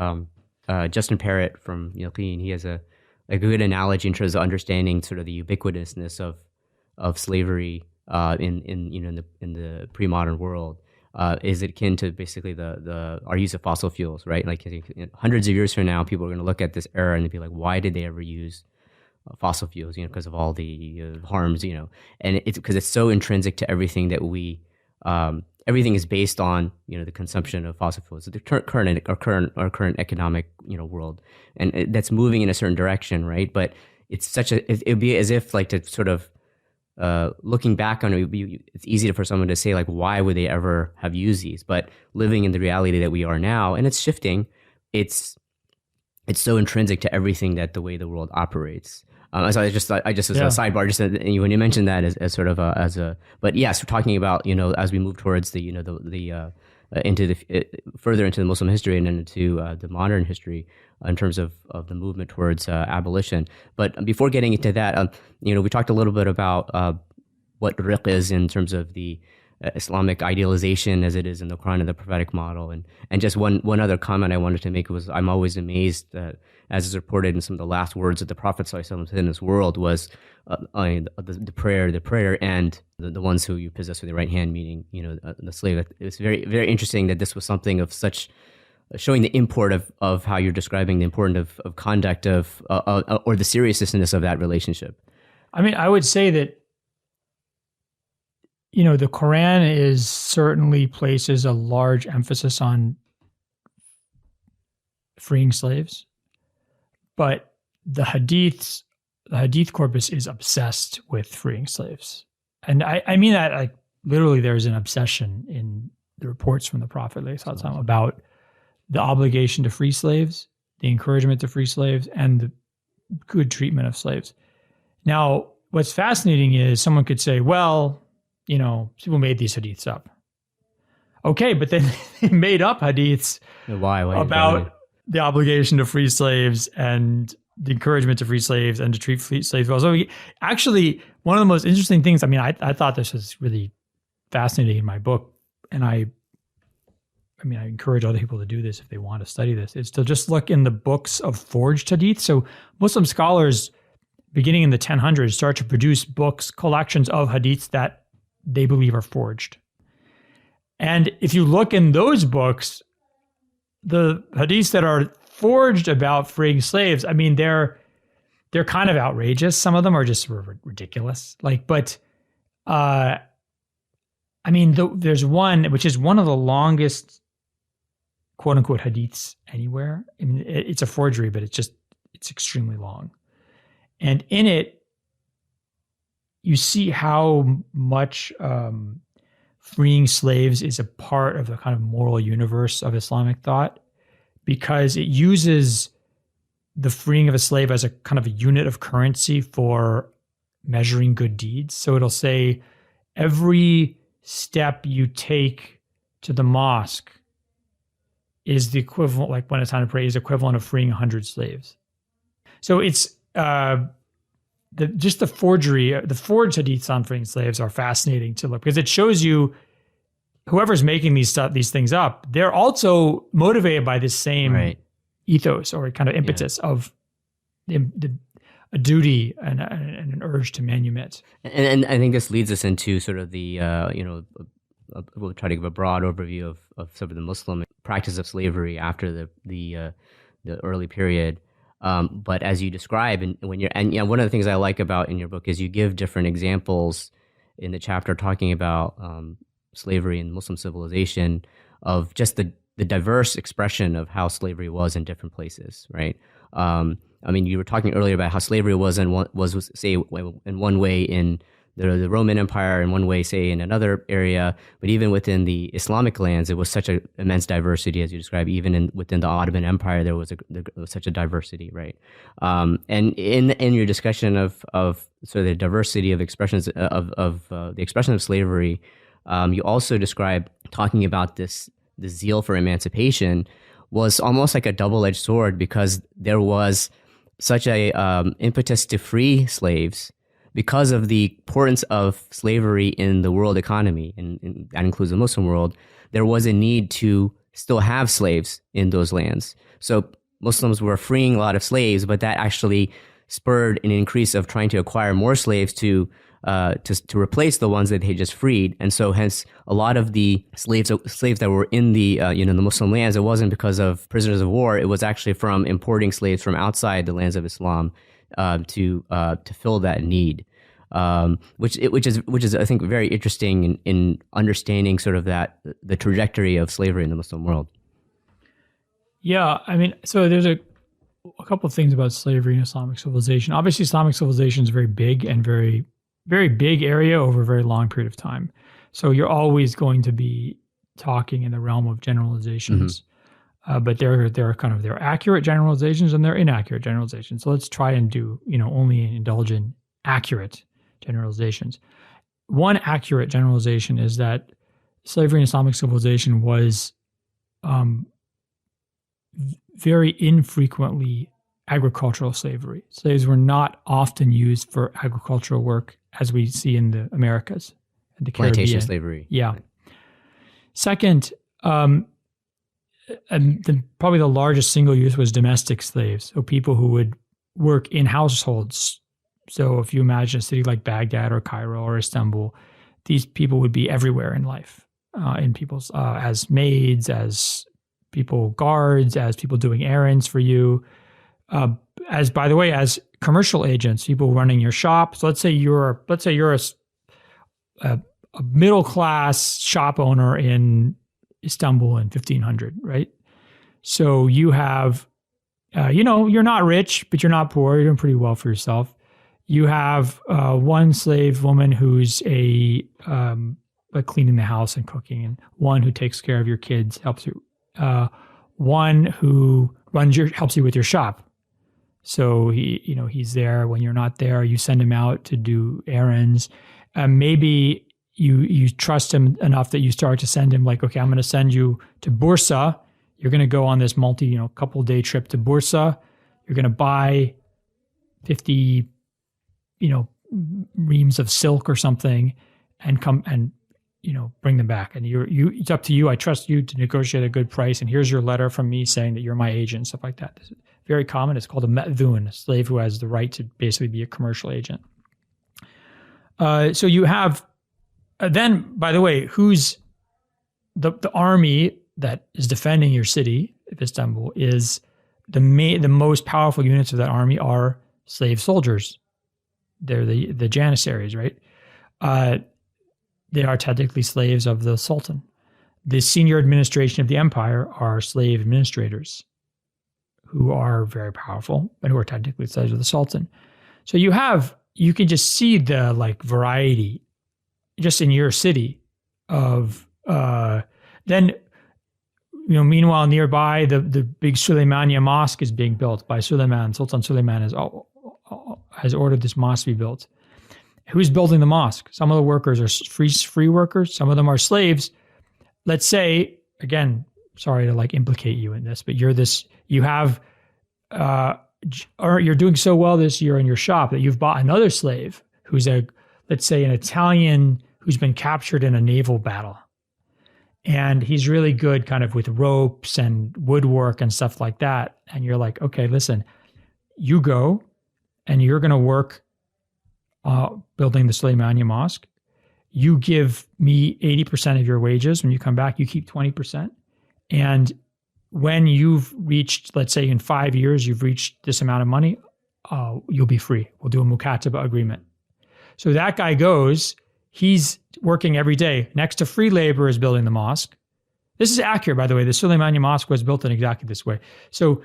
Justin Parrott from Yaqeen, he has a good analogy in terms of understanding sort of the ubiquitousness of slavery in the pre-modern world. is akin to basically our use of fossil fuels, right? Like hundreds of years from now, people are going to look at this era and they'll be like, why did they ever use fossil fuels? Because of all the harms, and it's because it's so intrinsic to everything that we. Everything is based on the consumption of fossil fuels, the current economic world, and that's moving in a certain direction, right? But it's it'd be as if like to sort of looking back on it, it's easy for someone to say like, why would they ever have used these? But living in the reality that we are now, and it's shifting, it's so intrinsic to everything that the way the world operates. So I just as a sidebar, just when you mentioned that as sort of but yes, we're talking about as we move towards the further into the Muslim history and then into the modern history in terms of the movement towards abolition. But before getting into that, we talked a little bit about what riq is in terms of the Islamic idealization as it is in the Quran and the prophetic model. And just one other comment I wanted to make was I'm always amazed that, as is reported in some of the last words of the Prophet ﷺ said in this world, was the prayer and the ones who you possess with your right hand, meaning the slave. It's very, very interesting that this was something of such showing the import of how you're describing the importance of conduct or the seriousness of that relationship. I mean, I would say that the Quran certainly places a large emphasis on freeing slaves, but the hadith corpus is obsessed with freeing slaves. And I mean that like literally there's an obsession in the reports from the Prophet ﷺ about the obligation to free slaves, the encouragement to free slaves, and the good treatment of slaves. Now, what's fascinating is someone could say, well, people made these hadiths up. Okay, but then they made up hadiths about the obligation to free slaves and the encouragement to free slaves and to treat slaves well. So actually, one of the most interesting things, I thought this was really fascinating in my book, and I encourage other people to do this if they want to study this, is to just look in the books of forged hadith. So Muslim scholars, beginning in the 1000s, start to produce books, collections of hadiths that they believe are forged. And if you look in those books, the hadiths that are forged about freeing slaves, they're kind of outrageous. Some of them are just ridiculous. There's one which is one of the longest quote unquote hadiths anywhere. It's a forgery, but it's extremely long. And in it, you see how much freeing slaves is a part of the kind of moral universe of Islamic thought, because it uses the freeing of a slave as a kind of a unit of currency for measuring good deeds. So it'll say every step you take to the mosque is the equivalent, like when it's time to pray, is equivalent of freeing 100 slaves. So it's the forged hadiths on freeing slaves are fascinating to look, because it shows you whoever's making these things up, they're also motivated by this same ethos or kind of impetus of a duty and an urge to manumit. And I think this leads us into sort of the we'll try to give a broad overview of some of the Muslim practice of slavery after the early period. But as you describe, one of the things I like about in your book is you give different examples in the chapter talking about slavery and Muslim civilization, of just the diverse expression of how slavery was in different places, right? You were talking earlier about how slavery was say in one way in the Roman Empire, in one way, say, in another area, but even within the Islamic lands, it was such an immense diversity, as you described. Even within the Ottoman Empire, there was such a diversity, right? And in your discussion of sort of the diversity of expressions of the expression of slavery, you also describe talking about the zeal for emancipation was almost like a double-edged sword, because there was such a impetus to free slaves because of the importance of slavery in the world economy, and that includes the Muslim world. There was a need to still have slaves in those lands. So Muslims were freeing a lot of slaves, but that actually spurred an increase of trying to acquire more slaves to to replace the ones that they just freed. And so hence a lot of the slaves that were in the the Muslim lands, it wasn't because of prisoners of war. It was actually from importing slaves from outside the lands of Islam to fill that need. Which is I think very interesting in understanding sort of the trajectory of slavery in the Muslim world. Yeah, I mean, so there's a couple of things about slavery and Islamic civilization. Obviously, Islamic civilization is very big and very, very big area over a very long period of time. So you're always going to be talking in the realm of generalizations. But there are accurate generalizations and there are inaccurate generalizations. So let's try and do, only indulge in accurate generalizations. One accurate generalization is that slavery in Islamic civilization was very infrequently agricultural slavery. Slaves were not often used for agricultural work as we see in the Americas and the Caribbean. Plantation slavery. Yeah. Second, probably the largest single use was domestic slaves. So people who would work in households. So if you imagine a city like Baghdad or Cairo or Istanbul, these people would be everywhere in life, in people's as maids, as people guards, as people doing errands for you, as commercial agents, people running your shop. So let's say you're a middle class shop owner in Istanbul in 1500, right? So you have, you're not rich, but you're not poor. You're doing pretty well for yourself. You have one slave woman who's cleaning the house and cooking, and one who takes care of your kids, helps you. One who helps you with your shop. So he's there when you're not there. You send him out to do errands. Maybe you trust him enough that you start to send him like, okay, I'm going to send you to Bursa. You're going to go on this couple day trip to Bursa. You're going to buy 50, reams of silk or something and come and, bring them back. And it's up to you. I trust you to negotiate a good price. And here's your letter from me saying that you're my agent, stuff like that. It's very common. It's called a me'dhun, a slave who has the right to basically be a commercial agent. So you have, then, by the way, who's the army that is defending your city of Istanbul is the most powerful units of that army are slave soldiers. They're the janissaries, right? They are technically slaves of the Sultan. The senior administration of the empire are slave administrators who are very powerful and who are technically slaves of the Sultan. So you can just see the variety just in your city of, then, meanwhile nearby the big Suleymaniye Mosque is being built by Sultan Suleiman has ordered this mosque to be built. Who's building the mosque? Some of the workers are free workers. Some of them are slaves. Let's say, again, sorry to implicate you in this, but you're doing so well this year in your shop that you've bought another slave who's let's say an Italian who's been captured in a naval battle. And he's really good kind of with ropes and woodwork and stuff like that. And you're like, okay, listen, you go and you're going to work building the Suleymaniye Mosque. You give me 80% of your wages. When you come back, you keep 20%. And when you've reached, let's say in 5 years, you've reached this amount of money, you'll be free. We'll do a mukataba agreement. So that guy goes, he's working every day. Next to free labor is building the mosque. This is accurate, by the way. The Suleymaniye Mosque was built in exactly this way. So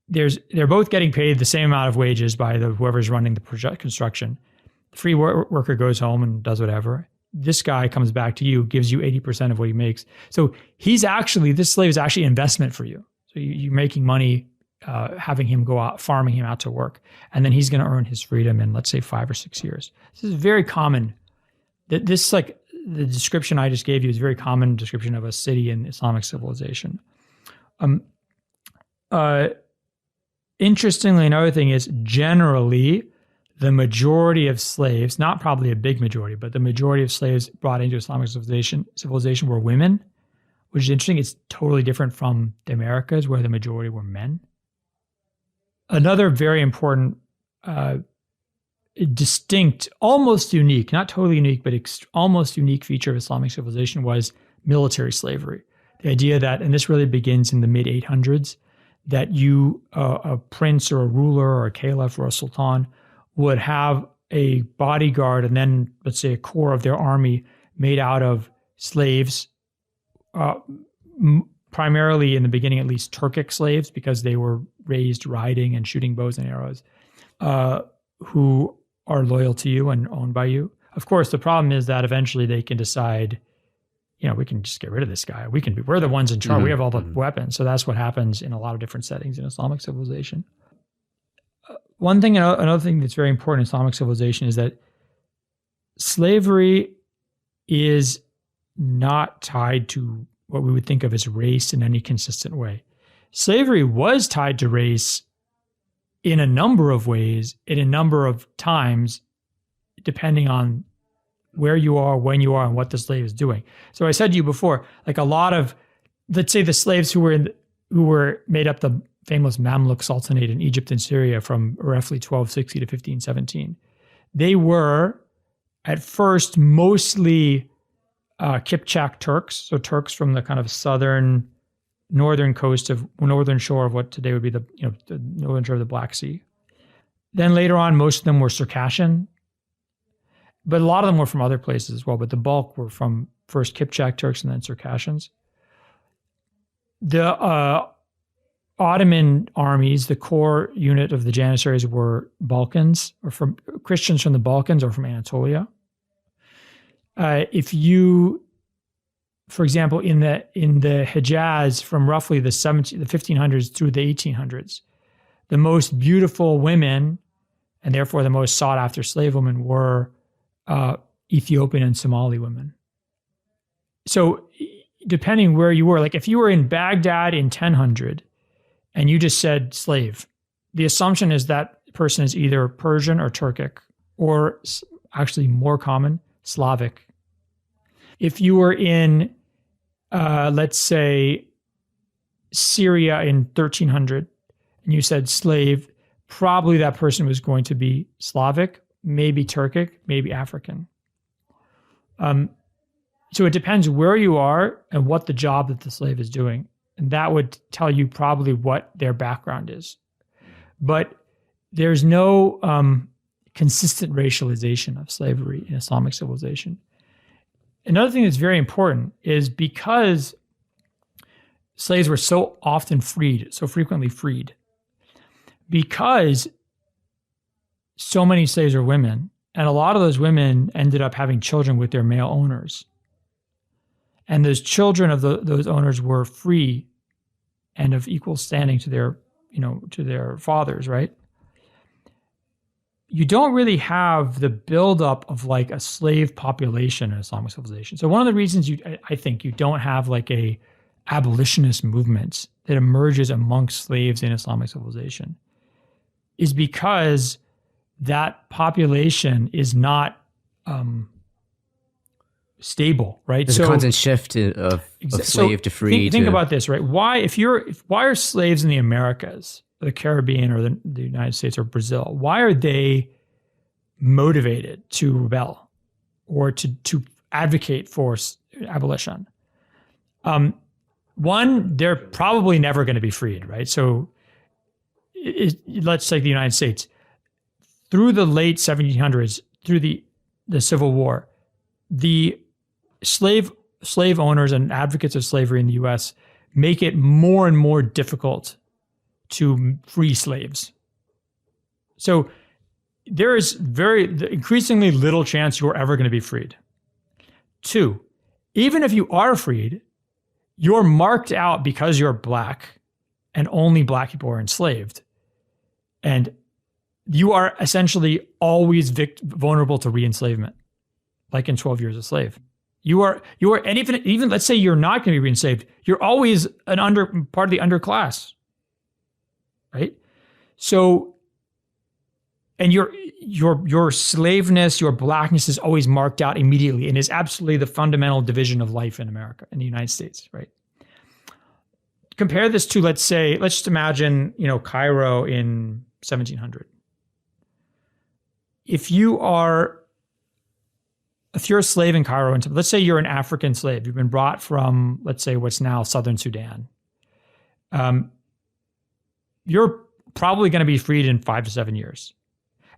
they're both getting paid the same amount of wages by whoever's running the project construction. The free worker goes home and does whatever. This guy comes back to you, gives you 80% of what he makes. So this slave is actually investment for you. So you're making money having him go out, farming him out to work. And then he's going to earn his freedom in, let's say, 5 or 6 years. This is very common. The description I just gave you is a very common description of a city in Islamic civilization. Interestingly, another thing is generally the majority of slaves, not probably a big majority, but the majority of slaves brought into Islamic civilization were women, which is interesting. It's totally different from the Americas where the majority were men. Another very important distinct, almost unique, not totally unique, but almost unique feature of Islamic civilization was military slavery. The idea that, and this really begins in the mid 800s, that you, a prince or a ruler or a caliph or a sultan, would have a bodyguard and then, let's say, a core of their army made out of slaves, primarily in the beginning, at least Turkic slaves, because they were raised riding and shooting bows and arrows, who are loyal to you and owned by you. Of course, the problem is that eventually they can decide, we can just get rid of this guy. We're the ones in charge. Mm-hmm. We have all the weapons. So that's what happens in a lot of different settings in Islamic civilization. Another thing that's very important in Islamic civilization is that slavery is not tied to what we would think of as race in any consistent way. Slavery was tied to race in a number of ways, in a number of times, depending on where you are, when you are, and what the slave is doing. So I said to you before, like a lot of, let's say, the slaves who were made up the famous Mamluk Sultanate in Egypt and Syria from roughly 1260 to 1517. They were at first mostly Kipchak Turks, so Turks from the kind of northern shore of what today would be the northern shore of the Black Sea. Then later on, most of them were Circassian, but a lot of them were from other places as well. But the bulk were from first Kipchak Turks and then Circassians. The Ottoman armies, the core unit of the Janissaries, were Balkans, or from Christians from the Balkans or from Anatolia. If you, for example, in the Hejaz from roughly the 1500s through the 1800s, the most beautiful women, and therefore the most sought after slave women, were Ethiopian and Somali women. So depending where you were, like if you were in Baghdad in 1000 and you just said slave, the assumption is that person is either Persian or Turkic, or actually more common, Slavic. If you were in, let's say, Syria in 1300 and you said slave, probably that person was going to be Slavic, maybe Turkic, maybe African. So it depends where you are and what the job that the slave is doing. And that would tell you probably what their background is. But there's no consistent racialization of slavery in Islamic civilization. Another thing that's very important is because slaves were so often freed, so frequently freed, because so many slaves are women, and a lot of those women ended up having children with their male owners. And those children of those owners were free and of equal standing to their fathers, right? You don't really have the buildup of like a slave population in Islamic civilization. So one of the reasons I think you don't have like a abolitionist movement that emerges amongst slaves in Islamic civilization is because that population is not stable, right? There's a constant shift of slave to free. Think about this, right? Why are slaves in the Americas, the Caribbean, or the United States or Brazil? Why are they motivated to rebel or to advocate for abolition? One, they're probably never going to be freed, right? So let's take the United States. Through the late 1700s, through the Civil War, the slave owners and advocates of slavery in the U.S. make it more and more difficult to free slaves. So there is increasingly little chance you're ever going to be freed. Two, even if you are freed, you're marked out because you're black, and only black people are enslaved. And you are essentially always vulnerable to re-enslavement, like in 12 Years a Slave. You are, and even let's say you're not going to be re-enslaved, you're always part of the underclass, right? So, and your slaveness, your blackness is always marked out immediately, and is absolutely the fundamental division of life in America, in the United States, right? Compare this to, let's just imagine, Cairo in 1700. if you're a slave in Cairo, and let's say you're an African slave, you've been brought from, let's say, what's now southern Sudan, you're probably going to be freed in 5 to 7 years.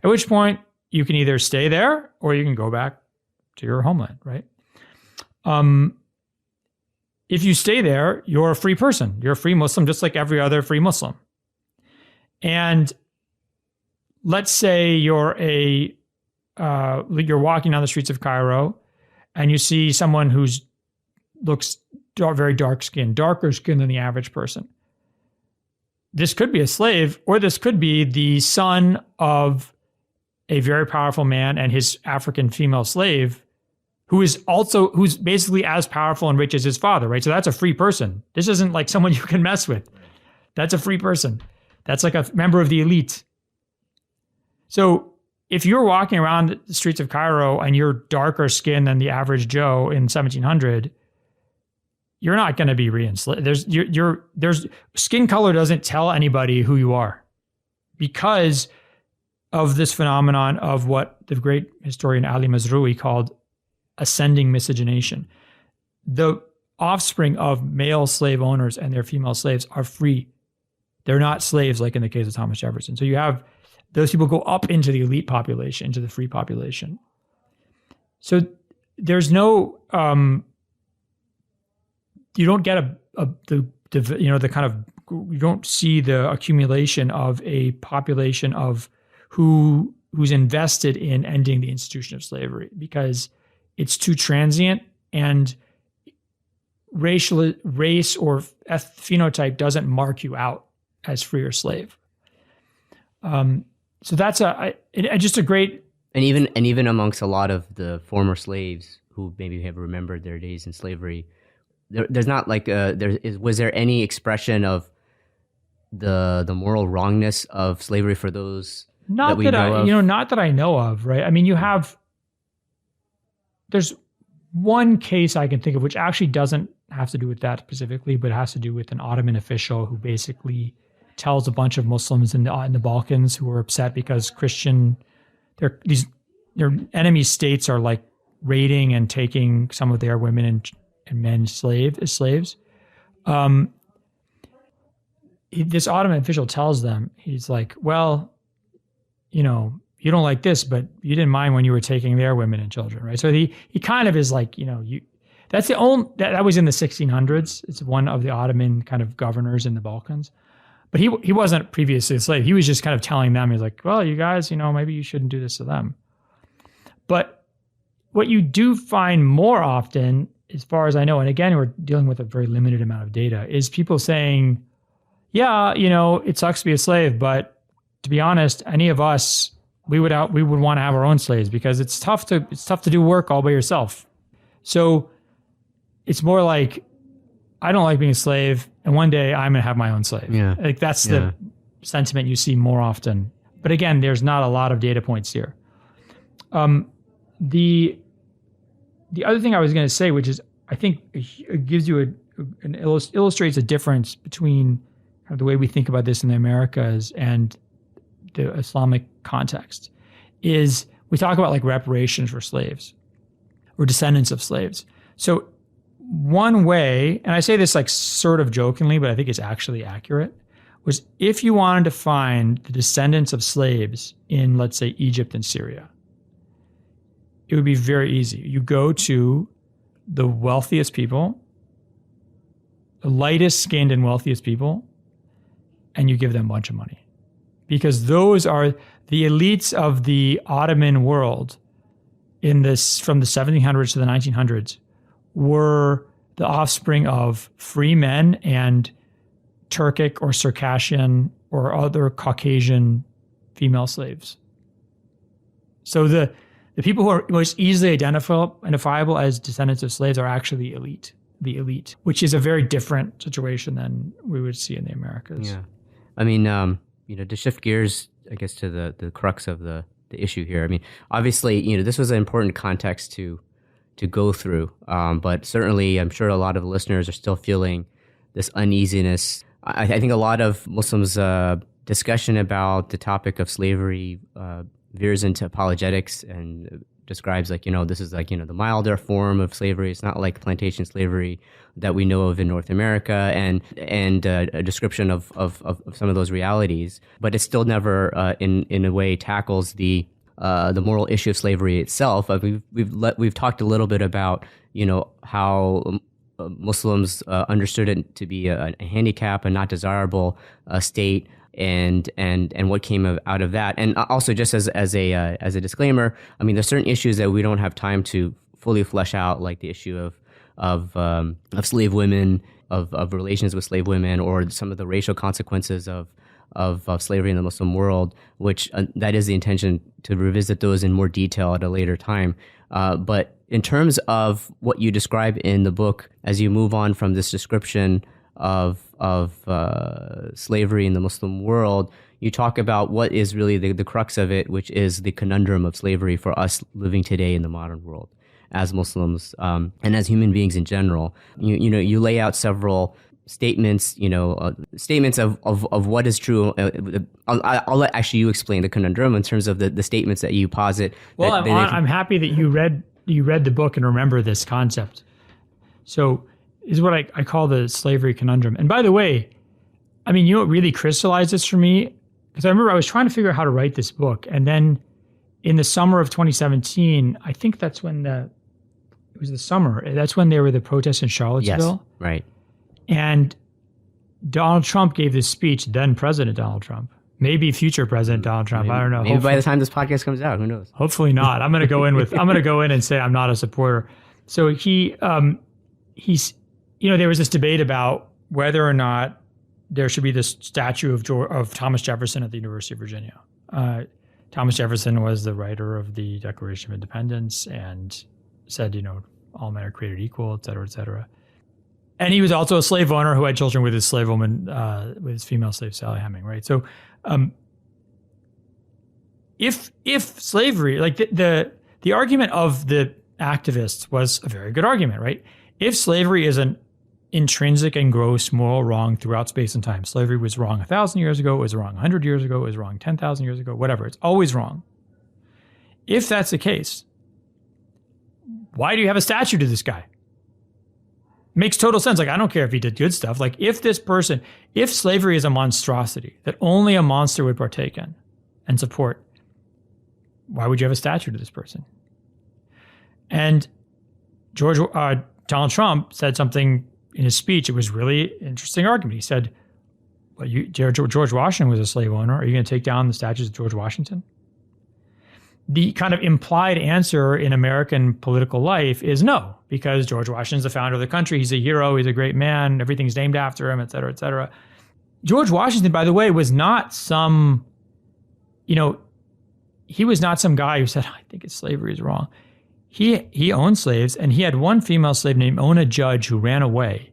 At which point you can either stay there or you can go back to your homeland, right? If you stay there, you're a free person. You're a free Muslim, just like every other free Muslim. And let's say you're walking down the streets of Cairo and you see someone looks very dark skinned, darker skinned than the average person. This could be a slave, or this could be the son of a very powerful man and his African female slave, who's basically as powerful and rich as his father, right? So that's a free person. This isn't like someone you can mess with. That's a free person. That's like a member of the elite. So if you're walking around the streets of Cairo and you're darker skinned than the average Joe in 1700, you're not going to be re-enslaved. There's skin color doesn't tell anybody who you are, because of this phenomenon of what the great historian Ali Mazrui called ascending miscegenation. The offspring of male slave owners and their female slaves are free. They're not slaves like in the case of Thomas Jefferson. So you have those people go up into the elite population, into the free population. So there's no, you don't get you don't see the accumulation of a population of who's invested in ending the institution of slavery, because it's too transient, and race or phenotype doesn't mark you out as free or slave. So that's just a great, and even amongst a lot of the former slaves who maybe have remembered their days in slavery, there's not like was there any expression of the moral wrongness of slavery for those not that I know of, right? I mean, there's one case I can think of which actually doesn't have to do with that specifically, but it has to do with an Ottoman official who basically tells a bunch of Muslims in the Balkans who are upset because their enemy states are like raiding and taking some of their women and men as slaves. This Ottoman official tells them, he's like, well, you don't like this, but you didn't mind when you were taking their women and children, right? So he kind of is like, that's the only, that was in the 1600s. It's one of the Ottoman kind of governors in the Balkans. But he wasn't previously a slave. He was just kind of telling them, he's like, well, you guys, maybe you shouldn't do this to them. But what you do find more often, as far as I know, and again, we're dealing with a very limited amount of data, is people saying, yeah, it sucks to be a slave, but to be honest, any of us, we would want to have our own slaves, because it's tough to do work all by yourself. So it's more like, I don't like being a slave, and one day I'm going to have my own slave. Yeah. Like that's the sentiment you see more often. But again, there's not a lot of data points here. The other thing I was going to say, which is I think it gives you illustrates a difference between kind of the way we think about this in the Americas and the Islamic context, is we talk about like reparations for slaves or descendants of slaves. So one way, and I say this like sort of jokingly, but I think it's actually accurate, was if you wanted to find the descendants of slaves in, let's say, Egypt and Syria, it would be very easy. You go to the wealthiest people, the lightest skinned and wealthiest people, and you give them a bunch of money. Because those are the elites of the Ottoman world from the 1700s to the 1900s were the offspring of free men and Turkic or Circassian or other Caucasian female slaves. So the people who are most easily identifiable as descendants of slaves are actually the elite, which is a very different situation than we would see in the Americas. Yeah. I mean, to shift gears, I guess, to the crux of the issue here. I mean, obviously, this was an important context to go through, but certainly I'm sure a lot of listeners are still feeling this uneasiness. I think a lot of Muslims discussion about the topic of slavery veers into apologetics and describes this is the milder form of slavery. It's not like plantation slavery that we know of in North America, and a description of some of those realities. But it still never, in a way, tackles the moral issue of slavery itself. We've talked a little bit about how Muslims understood it to be a handicap, a not desirable state. And what came out of that, and also just as a disclaimer, there's certain issues that we don't have time to fully flesh out, like the issue of slave women, of relations with slave women, or some of the racial consequences of slavery in the Muslim world, which that is the intention to revisit those in more detail at a later time. But in terms of what you describe in the book, as you move on from this description of slavery in the Muslim world, you talk about what is really the crux of it, which is the conundrum of slavery for us living today in the modern world as Muslims, and as human beings in general. You lay out several statements, statements of what is true. I'll let actually you explain the conundrum in terms of the statements that you posit. Well, I'm happy that you read the book and remember this concept. So is what I call the slavery conundrum. And by the way, what really crystallized this for me, because I remember I was trying to figure out how to write this book. And then in the summer of 2017, I think that's when it was the summer. That's when there were the protests in Charlottesville. Yes, right. And Donald Trump gave this speech, then President Donald Trump, maybe future President Donald Trump. I don't know. Maybe by the time this podcast comes out, who knows? Hopefully not. I'm going to go in and say I'm not a supporter. So he's, there was this debate about whether or not there should be this statue of Thomas Jefferson at the University of Virginia. Thomas Jefferson was the writer of the Declaration of Independence and said, all men are created equal, et cetera, et cetera. And he was also a slave owner who had children with his slave woman, with his female slave Sally Heming, right? So, if slavery, like the argument of the activists was a very good argument, right? If slavery is an intrinsic and gross moral wrong throughout space and time, slavery was wrong 1,000 years ago, it was wrong 100 years ago, it was wrong 10,000 years ago, whatever, it's always wrong. If that's the case, why do you have a statue to this guy? Makes total sense. Like, I don't care if he did good stuff. Like, if slavery is a monstrosity that only a monster would partake in and support, why would you have a statue to this person? And Donald Trump said something in his speech. It was really interesting argument. He said, well, George Washington was a slave owner. Are you going to take down the statues of George Washington? The kind of implied answer in American political life is no, because George Washington's the founder of the country. He's a hero. He's a great man. Everything's named after him, et cetera, et cetera. George Washington, by the way, was not some, he was not some guy who said, I think slavery is wrong. He owned slaves, and he had one female slave named Ona Judge who ran away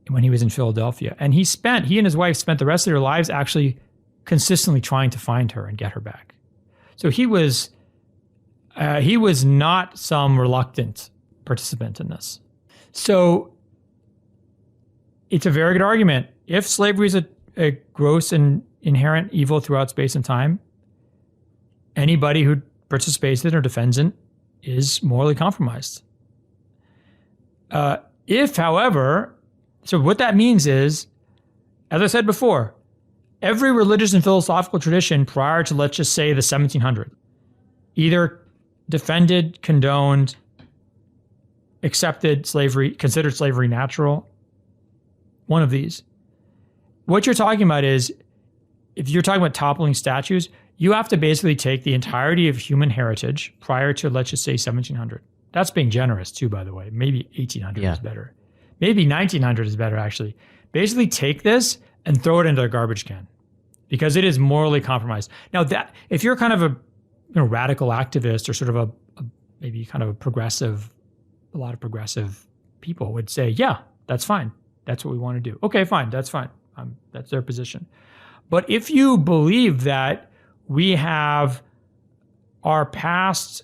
when he was in Philadelphia. And he and his wife spent the rest of their lives actually consistently trying to find her and get her back. So he was not some reluctant participant in this. So it's a very good argument. If slavery is a gross and inherent evil throughout space and time, anybody who participates in it or defends it is morally compromised. If, however, so what that means is, as I said before, every religious and philosophical tradition prior to, let's just say, the 1700s, either defended, condoned, accepted slavery, considered slavery natural, one of these. What you're talking about is, if you're talking about toppling statues, you have to basically take the entirety of human heritage prior to, let's just say, 1700. That's being generous too, by the way. Maybe 1800 is better. Maybe 1900 is better, actually. Basically take this and throw it into a garbage can because it is morally compromised. Now, that if you're kind of a radical activist or sort of maybe kind of a lot of progressive people would say, yeah, that's fine. That's what we want to do. Okay, fine. That's fine. That's their position. But if you believe that we have our past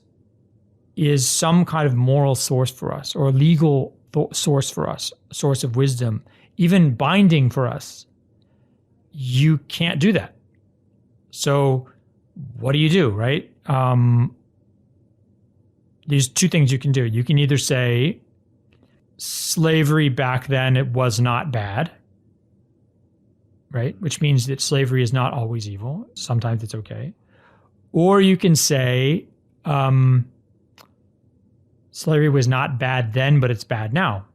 is some kind of moral source for us or legal source for us, a source of wisdom, even binding for us, you can't do that. So what do you do, right? There's two things you can do. You can either say slavery back then, it was not bad, right? Which means that slavery is not always evil. Sometimes it's okay. Or you can say slavery was not bad then, but it's bad now.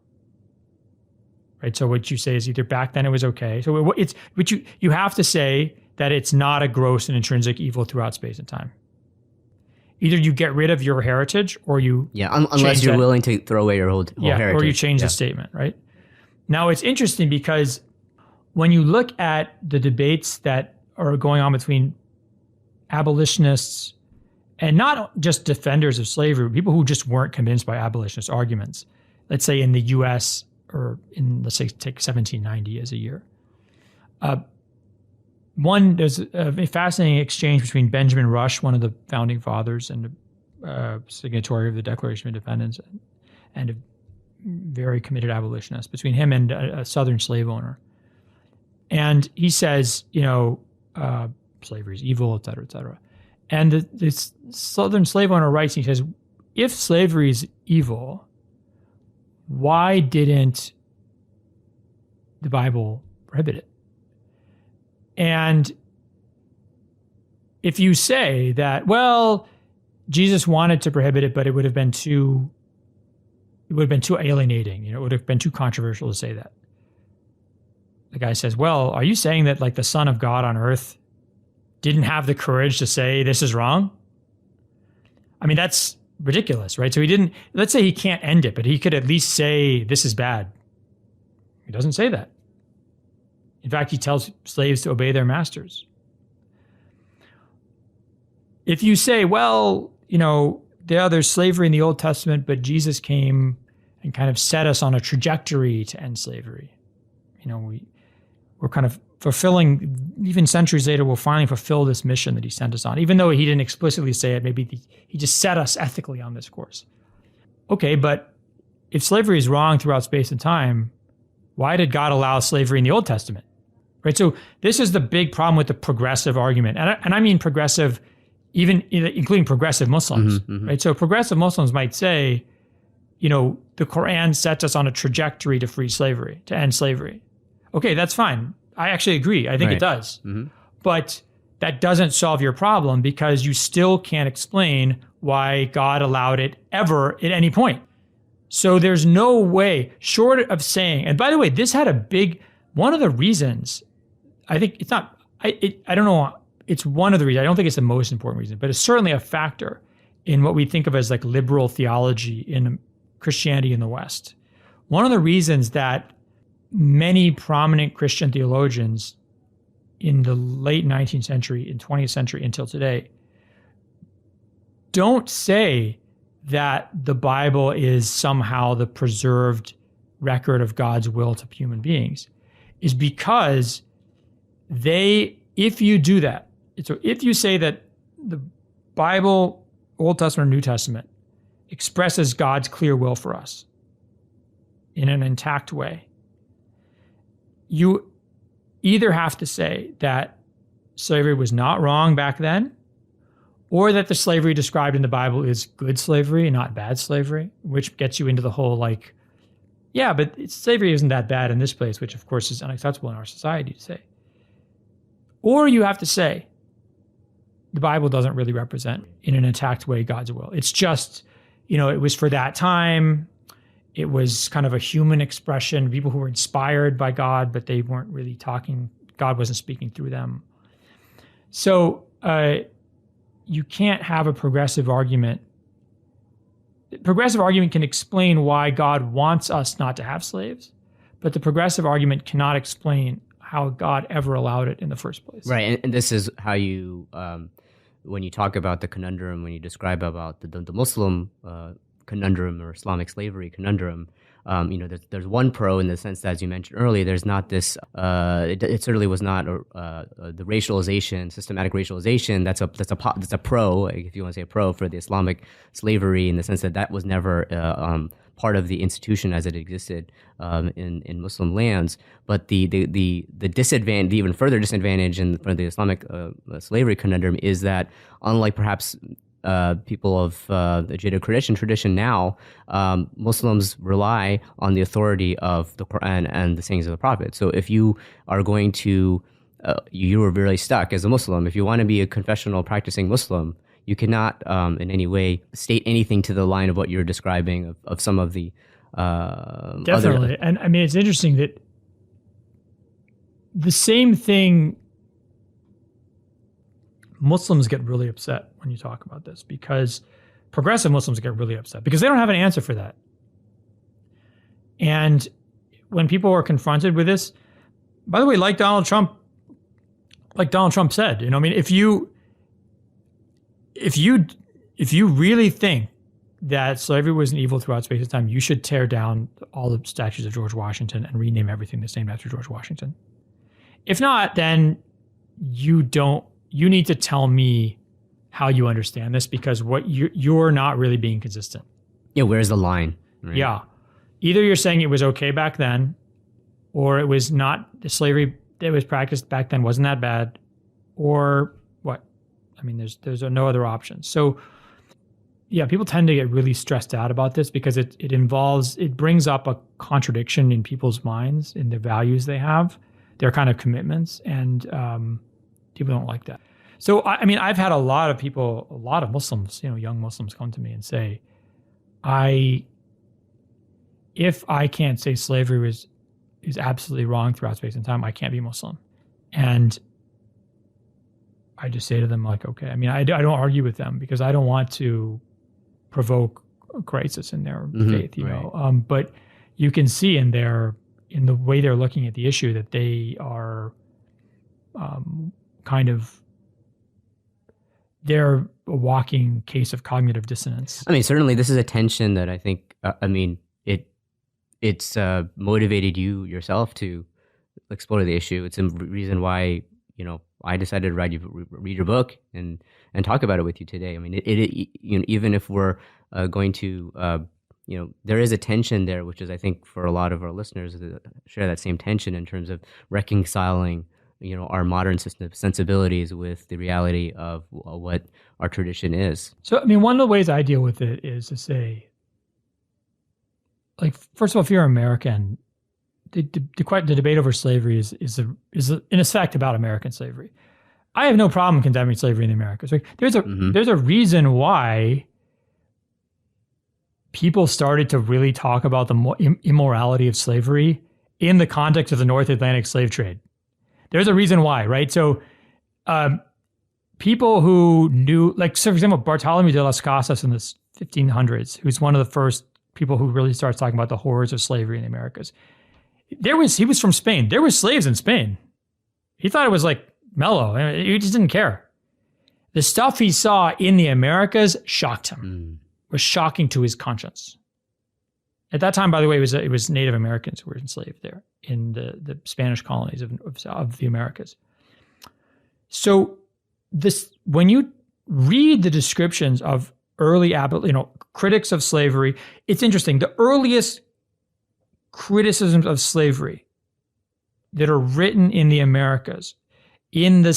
Right? So what you say is either back then it was okay. So you have to say that it's not a gross and intrinsic evil throughout space and time. Either you get rid of your heritage or you unless you're willing to throw away your whole heritage. Or you change the statement, right? Now it's interesting because when you look at the debates that are going on between abolitionists and not just defenders of slavery, people who just weren't convinced by abolitionist arguments, let's say in the US or let's say take 1790 as a year. There's a fascinating exchange between Benjamin Rush, one of the founding fathers and signatory of the Declaration of Independence, and a very committed abolitionist, between him and a Southern slave owner. And he says, slavery is evil, et cetera, et cetera. And this Southern slave owner writes, he says, if slavery is evil, why didn't the Bible prohibit it? And if you say that, well, Jesus wanted to prohibit it, but it would have been too alienating. It would have been too controversial to say that. The guy says, well, are you saying that like the Son of God on earth didn't have the courage to say this is wrong? I mean, that's ridiculous, right? So let's say he can't end it, but he could at least say this is bad. He doesn't say that. In fact, he tells slaves to obey their masters. If you say, well, there's slavery in the Old Testament, but Jesus came and kind of set us on a trajectory to end slavery. We're kind of fulfilling, even centuries later, we'll finally fulfill this mission that he sent us on. Even though he didn't explicitly say it, maybe he just set us ethically on this course. Okay, but if slavery is wrong throughout space and time, why did God allow slavery in the Old Testament? Right. So this is the big problem with the progressive argument. And I mean progressive, even including progressive Muslims. Mm-hmm, mm-hmm. Right. So progressive Muslims might say, the Quran sets us on a trajectory to free slavery, to end slavery. Okay, that's fine. I actually agree. I think it does. Mm-hmm. But that doesn't solve your problem because you still can't explain why God allowed it ever at any point. So there's no way short of saying, and by the way, this had one of the reasons, I think it's not, I don't know, it's one of the reasons, I don't think it's the most important reason, but it's certainly a factor in what we think of as like liberal theology in Christianity in the West. One of the reasons that many prominent Christian theologians in the late 19th century, in 20th century until today, don't say that the Bible is somehow the preserved record of God's will to human beings, is because if you do that, so if you say that the Bible, Old Testament or New Testament, expresses God's clear will for us in an intact way, you either have to say that slavery was not wrong back then, or that the slavery described in the Bible is good slavery, not bad slavery, which gets you into the whole but slavery isn't that bad in this place, which of course is unacceptable in our society to say. Or you have to say the Bible doesn't really represent in an intact way God's will. It's just, it was for that time. It was kind of a human expression, people who were inspired by God, but they weren't really talking. God wasn't speaking through them. So you can't have a progressive argument. Progressive argument can explain why God wants us not to have slaves, but the progressive argument cannot explain how God ever allowed it in the first place. Right, and this is how you, when you talk about the conundrum, when you describe about the Muslim conundrum or Islamic slavery conundrum, there's one pro in the sense that, as you mentioned earlier, there's not this, it certainly was not the racialization, systematic racialization. That's a pro, if you want to say a pro, for the Islamic slavery, in the sense that that was never part of the institution as it existed in Muslim lands. But the disadvantage, the even further disadvantage for the Islamic slavery conundrum is that, unlike perhaps people of the Judeo-Christian tradition now, Muslims rely on the authority of the Quran and the sayings of the Prophet. So if you are going to, you are really stuck as a Muslim. If you want to be a confessional practicing Muslim, you cannot in any way state anything to the line of what you're describing of some of the definitely. And I mean, it's interesting that the same thing, Muslims get really upset when you talk about this, because progressive Muslims get really upset because they don't have an answer for that. And when people are confronted with this, by the way, like Donald Trump said, I mean, if you really think that slavery was an evil throughout space and time, you should tear down all the statues of George Washington and rename everything the same after George Washington. If not, then you need to tell me how you understand this, because what you're not really being consistent. Yeah, where's the line? Right? Yeah. Either you're saying it was okay back then, or it was not, the slavery that was practiced back then wasn't that bad, or what? I mean, there's no other options. So yeah, people tend to get really stressed out about this because it brings up a contradiction in people's minds, in the values they have, their kind of commitments, and people don't like that. So, I mean, I've had a lot of Muslims, young Muslims come to me and say, if I can't say slavery is absolutely wrong throughout space and time, I can't be Muslim. And I just say to them, like, okay, I mean, I don't argue with them because I don't want to provoke a crisis in their faith, know. But you can see in the way they're looking at the issue that they are they're a walking case of cognitive dissonance. I mean, certainly this is a tension that I think, it's motivated you yourself to explore the issue. It's a reason why, I decided to read your book and talk about it with you today. I mean, even if we're going to, there is a tension there, which is, I think, for a lot of our listeners share that same tension in terms of reconciling our modern sensibilities with the reality of what our tradition is. So, I mean, one of the ways I deal with it is to say, like, first of all, if you're American, the debate over slavery is in effect about American slavery. I have no problem condemning slavery in the Americas. Like, there's a reason why people started to really talk about the immorality of slavery in the context of the North Atlantic slave trade. There's a reason why, right? So people who knew, like, so for example, Bartolomé de las Casas in the 1500s, who's one of the first people who really starts talking about the horrors of slavery in the Americas. He was from Spain. There were slaves in Spain. He thought it was like mellow. He just didn't care. The stuff he saw in the Americas shocked him. Was shocking to his conscience. At that time, by the way, it was Native Americans who were enslaved there in the Spanish colonies of the Americas. So when you read the descriptions of early critics of slavery, it's interesting. The earliest criticisms of slavery that are written in the Americas in the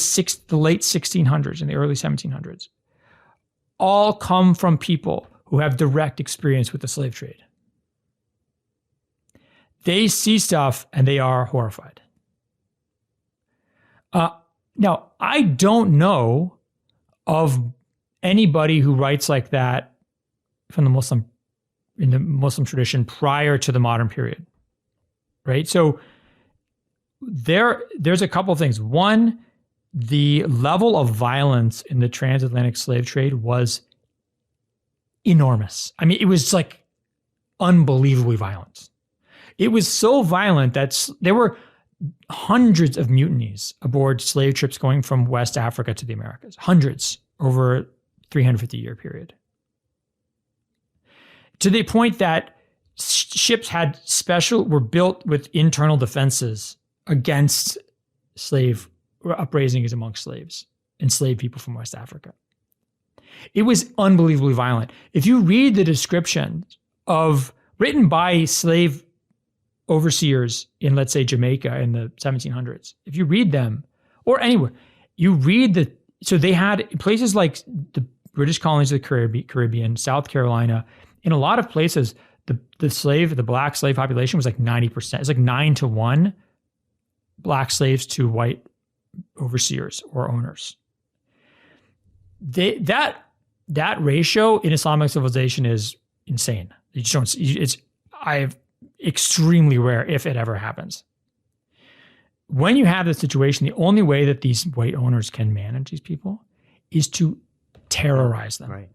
late 1600s and the early 1700s all come from people who have direct experience with the slave trade. They see stuff and they are horrified. Now, I don't know of anybody who writes like that in the Muslim tradition prior to the modern period, right? So there's a couple of things. One, the level of violence in the transatlantic slave trade was enormous. I mean, it was like unbelievably violent. It was so violent that there were hundreds of mutinies aboard slave ships going from West Africa to the Americas. Hundreds over a 350-year period. to the point that ships were built with internal defenses against slave upraisings amongst enslaved people from West Africa. It was unbelievably violent. If you read the description written by slave overseers in, let's say, Jamaica in the 1700s, if you read them, or anywhere, so they had places like the British colonies of the Caribbean, South Carolina. In a lot of places, the black slave population was like 90%. It's like 9-to-1 black slaves to white overseers or owners. That ratio in Islamic civilization is insane. You just don't. It's extremely rare if it ever happens. When you have this situation, the only way that these white owners can manage these people is to terrorize them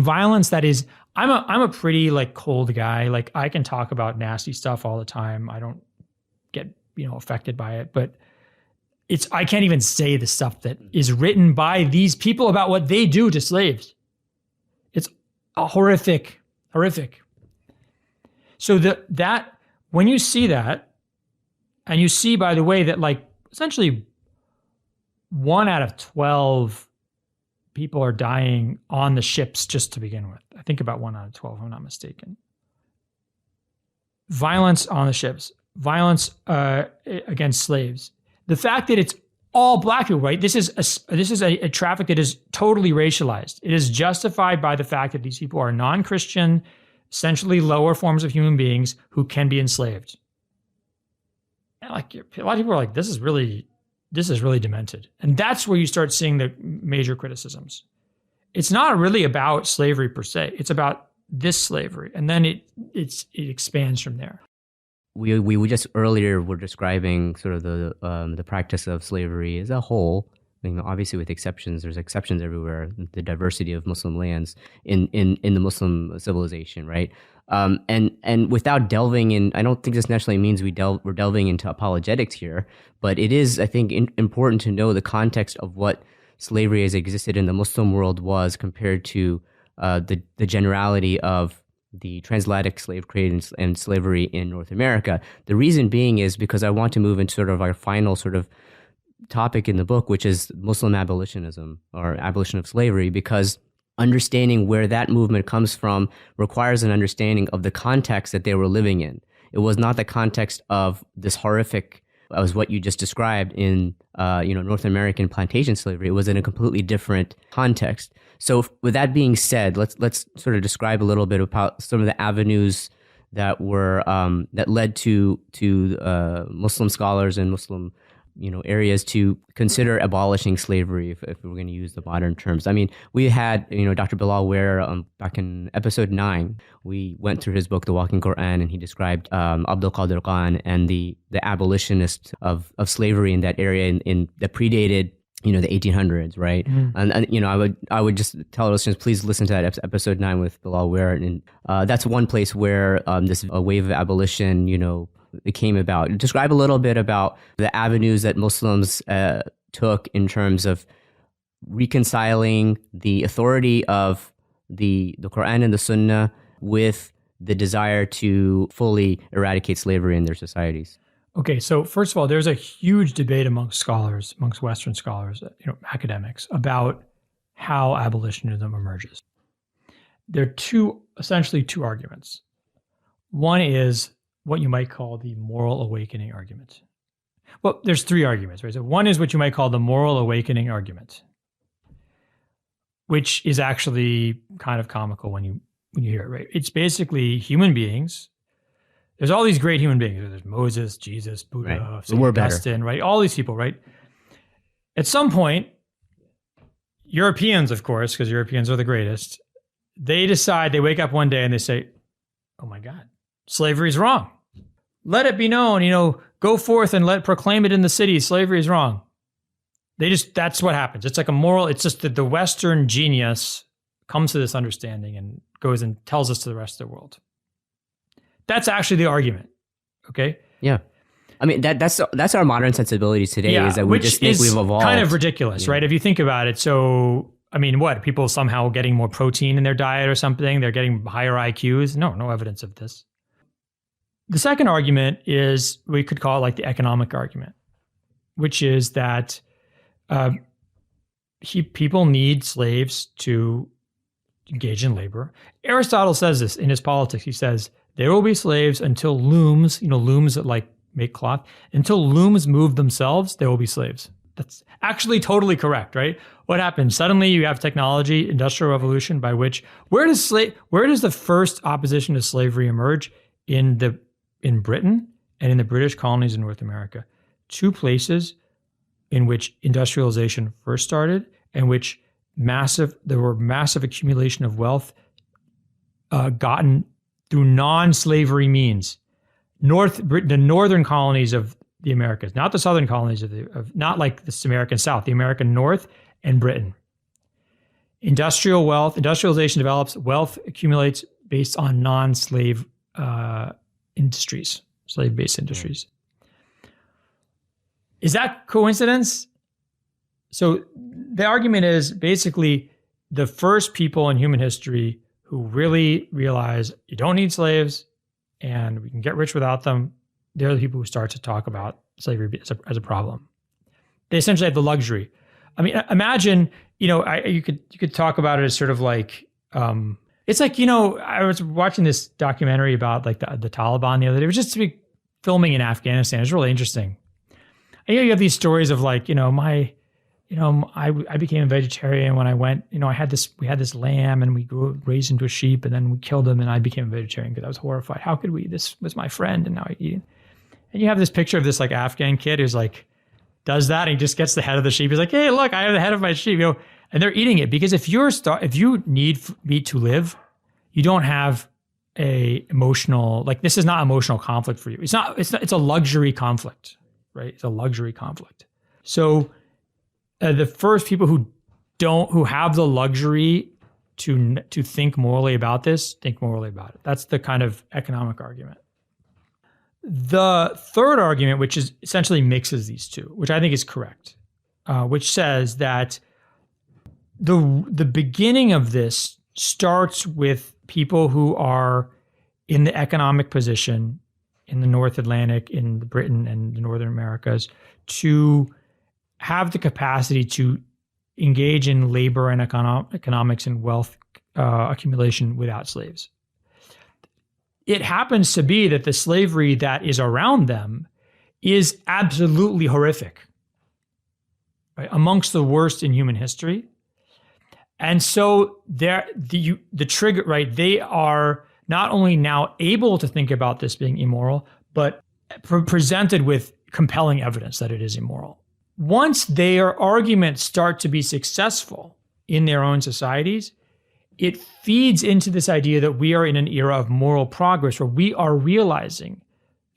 violence that is. I'm a pretty like cold guy. Like I can talk about nasty stuff all the time. I don't get affected by it, but I can't even say the stuff that is written by these people about what they do to slaves. It's horrific. So that when you see that, and you see, by the way, that like essentially 1 out of 12 people are dying on the ships just to begin with. I think about 1 out of 12, if I'm not mistaken. Violence on the ships, violence against slaves. The fact that it's all black people, right? This is a traffic that is totally racialized. It is justified by the fact that these people are non-Christian, essentially lower forms of human beings who can be enslaved. And like a lot of people are like, this is really demented. And that's where you start seeing the major criticisms. It's not really about slavery per se. It's about this slavery. And then it expands from there. We just earlier were describing sort of the practice of slavery as a whole. Obviously with exceptions, there's exceptions everywhere. The diversity of Muslim lands in the Muslim civilization, right? And without delving in, I don't think this necessarily means we're delving into apologetics here, but it is, I think, important to know the context of what slavery as existed in the Muslim world was compared to the generality of the transatlantic slave trade and slavery in North America. The reason being is because I want to move into sort of our final sort of topic in the book, which is Muslim abolitionism or abolition of slavery, because understanding where that movement comes from requires an understanding of the context that they were living in. It was not the context of this horrific, as what you just described in North American plantation slavery. It was in a completely different context. So with that being said, let's sort of describe a little bit about some of the avenues that were that led to Muslim scholars and Muslim areas to consider abolishing slavery, if we're going to use the modern terms. I mean, we had, Dr. Bilal Ware back in episode 9, we went through his book, The Walking Quran, and he described Abdul Qadir Khan and the abolitionists of slavery in that area in that predated the 1800s, right? And I would just tell listeners, please listen to that episode 9 with Bilal Ware, and that's one place where this wave of abolition, it came about. Describe a little bit about the avenues that Muslims took in terms of reconciling the authority of the Quran and the Sunnah with the desire to fully eradicate slavery in their societies. Okay, so first of all, there's a huge debate amongst Western scholars, academics, about how abolitionism emerges. There are essentially two arguments. One is what you might call the moral awakening argument. Well, there's 3 arguments, right? So one is what you might call the moral awakening argument, which is actually kind of comical when you hear it, right? It's basically human beings. There's all these great human beings. There's Moses, Jesus, Buddha, right. St. Augustine, right? All these people, right? At some point, Europeans, of course, because Europeans are the greatest, they wake up one day and they say, oh my God, slavery is wrong. Let it be known, go forth and proclaim it in the cities. Slavery is wrong. That's what happens. It's like it's just that the Western genius comes to this understanding and goes and tells us to the rest of the world. That's actually the argument. Okay. Yeah. I mean, that's our modern sensibility today, is that we just think we've evolved. Kind of ridiculous, right? If you think about it. So I mean, what? People somehow getting more protein in their diet or something? They're getting higher IQs? No evidence of this. The second argument is, we could call it like the economic argument, which is that people need slaves to engage in labor. Aristotle says this in his Politics. He says, there will be slaves until looms, looms that like make cloth, until looms move themselves, there will be slaves. That's actually totally correct, right? What happens? Suddenly you have technology, industrial revolution, by which, where does the first opposition to slavery emerge? In Britain and in the British colonies in North America. Two places in which industrialization first started, and which there were massive accumulation of wealth gotten through non-slavery means. The northern colonies of the Americas, not the southern colonies not like the American South, the American North and Britain. Industrialization develops, wealth accumulates based on non-slave industries, slave-based industries. Is that coincidence? So the argument is basically the first people in human history who really realize you don't need slaves and we can get rich without them, they're the people who start to talk about slavery as a problem. They essentially have the luxury. I mean, imagine, you could talk about it as sort of like, it's like, I was watching this documentary about like the Taliban the other day. It was just filming in Afghanistan. It's really interesting. And you have these stories of like, I became a vegetarian when I went, we had this lamb and we raised into a sheep and then we killed him and I became a vegetarian because I was horrified. How could we? This was my friend and now I eat it. And you have this picture of this like Afghan kid who's like, does that and he just gets the head of the sheep. He's like, hey, look, I have the head of my sheep, and they're eating it because if you need meat to live, you don't have a emotional, like this is not emotional conflict for you. It's a luxury conflict, right? It's a luxury conflict. So the first people who have the luxury to think morally about this, think morally about it. That's the kind of economic argument. The third argument, which is essentially mixes these two, which I think is correct, which says that the beginning of this starts with people who are in the economic position in the North Atlantic, in Britain and the Northern Americas, to have the capacity to engage in labor and economics and wealth accumulation without slaves. It happens to be that the slavery that is around them is absolutely horrific, right? Amongst the worst in human history. And so the trigger, right? They are not only now able to think about this being immoral, but presented with compelling evidence that it is immoral. Once their arguments start to be successful in their own societies, it feeds into this idea that we are in an era of moral progress where we are realizing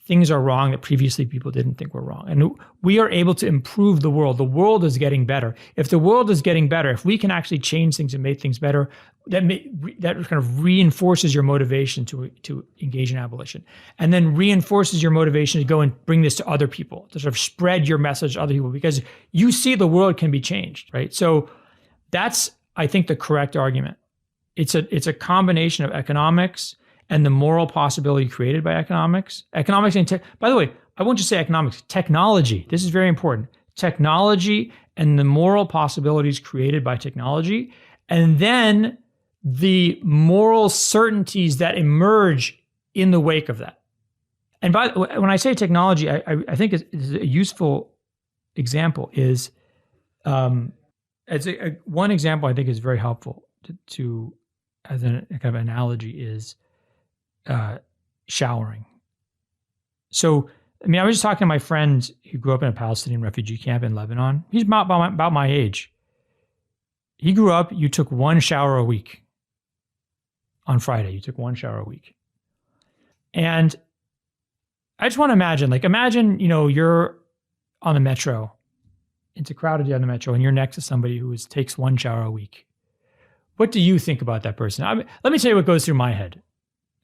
things are wrong that previously people didn't think were wrong. And we are able to improve the world. The world is getting better. If the world is getting better, if we can actually change things and make things better, that kind of reinforces your motivation to engage in abolition. And then reinforces your motivation to go and bring this to other people, to sort of spread your message to other people, because you see the world can be changed, right? So that's, I think, the correct argument. It's a combination of economics and the moral possibility created by economics. Economics and by the way, I won't just say economics, technology. This is very important. Technology and the moral possibilities created by technology, and then the moral certainties that emerge in the wake of that. And when I say technology, I think is a useful example is, one example I think is very helpful to as a kind of analogy is showering. So, I mean, I was just talking to my friend who grew up in a Palestinian refugee camp in Lebanon. He's about my age. He grew up, you took one shower a week. On Friday, you took one shower a week. And I just want to imagine, you're on the metro. It's a crowded day on the metro, and you're next to somebody who takes one shower a week. What do you think about that person? Let me tell you what goes through my head.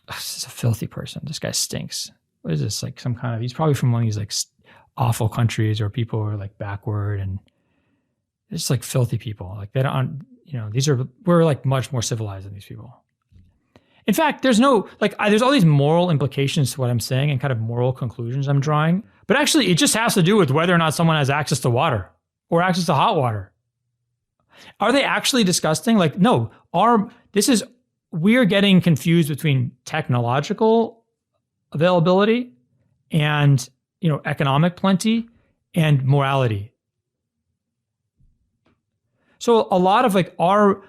This is a filthy person. This guy stinks. What is this? Like some kind of, he's probably from one of these like awful countries or people who are like backward, and it's like filthy people. Like they don't, we're like much more civilized than these people. In fact, there's all these moral implications to what I'm saying and kind of moral conclusions I'm drawing. But actually, it just has to do with whether or not someone has access to water or access to hot water. Are they actually disgusting? Like, no, we're getting confused between technological availability and, economic plenty and morality. So a lot of like our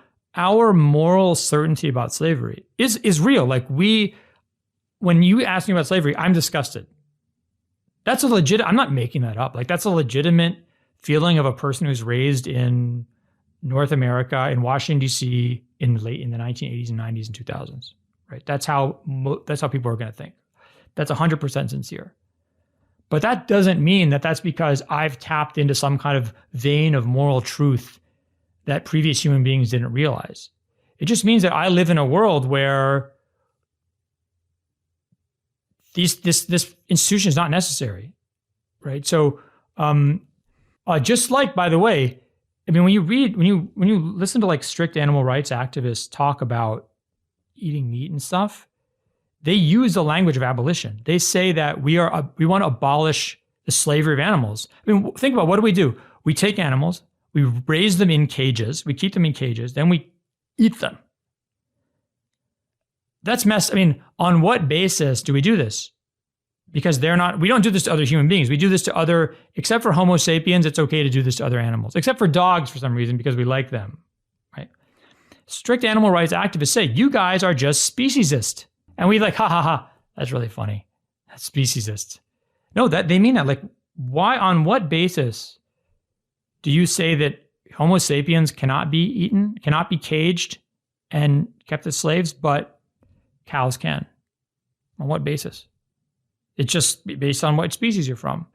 moral certainty about slavery is real. Like when you ask me about slavery, I'm disgusted. That's I'm not making that up. Like that's a legitimate feeling of a person who's raised in North America, in Washington, D.C. in the 1980s and 90s and 2000s, right? That's how people are going to think. That's 100% sincere. But that doesn't mean that that's because I've tapped into some kind of vein of moral truth that previous human beings didn't realize. It just means that I live in a world where this institution is not necessary, right? So, just like, by the way, I mean, when you listen to like strict animal rights activists talk about eating meat and stuff, they use the language of abolition. They say that we want to abolish the slavery of animals. I mean, think about, what do? We take animals, we raise them in cages, we keep them in cages, then we eat them. That's I mean, on what basis do we do this? Because we don't do this to other human beings. We do this to except for Homo sapiens, it's okay to do this to other animals, except for dogs for some reason, because we like them, right? Strict animal rights activists say, you guys are just speciesist. And we like, ha ha ha, that's really funny. That's speciesist. No, they mean that. Like, why, on what basis do you say that Homo sapiens cannot be eaten, cannot be caged and kept as slaves, but cows can? On what basis? It's just based on what species you're from.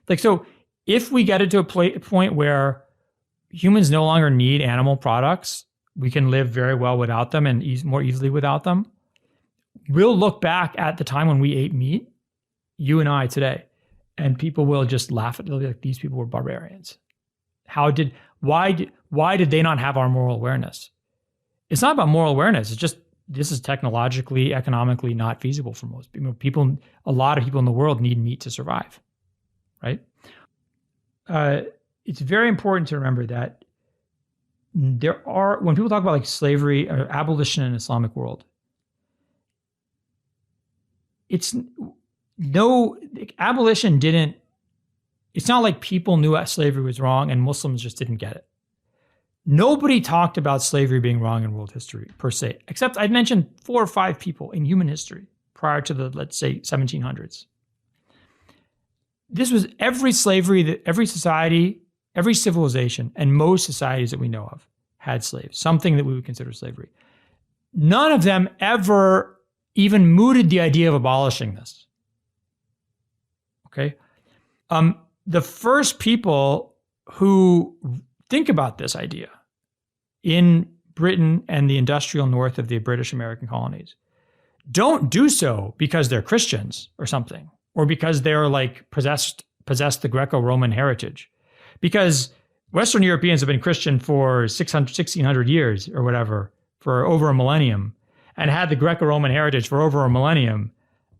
Like, so if we get it to a point where humans no longer need animal products, we can live very well without them and more easily without them. We'll look back at the time when we ate meat, you and I today, and people will just laugh at it. They'll be like, these people were barbarians. Why did they not have our moral awareness? It's not about moral awareness. It's just, this is technologically, economically not feasible for most people. A lot of people in the world need meat to survive, right? It's very important to remember that when people talk about like slavery or abolition in an Islamic world, abolition didn't, it's not like people knew slavery was wrong and Muslims just didn't get it. Nobody talked about slavery being wrong in world history per se, except I've mentioned 4 or 5 people in human history prior to the, let's say, 1700s. This was every slavery that every society, every civilization, and most societies that we know of had slaves, something that we would consider slavery. None of them ever even mooted the idea of abolishing this. Okay? The first people who think about this idea in Britain and the industrial north of the British American colonies don't do so because they're Christians or something, or because they're like possess the Greco-Roman heritage. Because Western Europeans have been Christian for 1600 years or whatever, for over a millennium, and had the Greco-Roman heritage for over a millennium,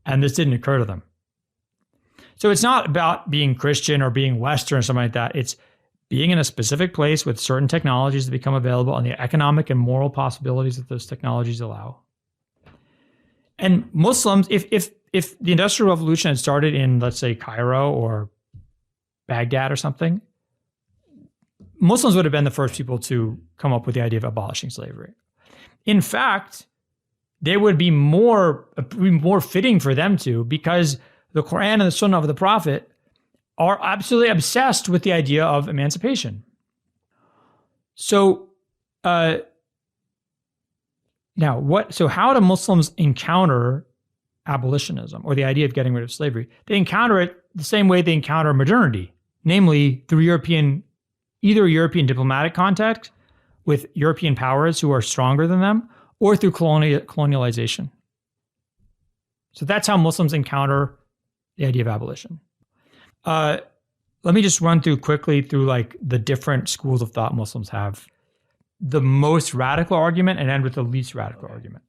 and this didn't occur to them. So it's not about being Christian or being Western or something like that. It's being in a specific place with certain technologies that become available and the economic and moral possibilities that those technologies allow. And Muslims, if the Industrial Revolution had started in, let's say, Cairo or Baghdad or something, Muslims would have been the first people to come up with the idea of abolishing slavery. In fact, they would be more fitting for them to, because the Quran and the Sunnah of the Prophet are absolutely obsessed with the idea of emancipation. So, how do Muslims encounter abolitionism or the idea of getting rid of slavery? They encounter it the same way they encounter modernity, namely through either European diplomatic contact with European powers who are stronger than them, or through colonialization. So that's how Muslims encounter the idea of abolition. Let me just run quickly through like the different schools of thought Muslims have. the most radical argument and end with the least radical argument.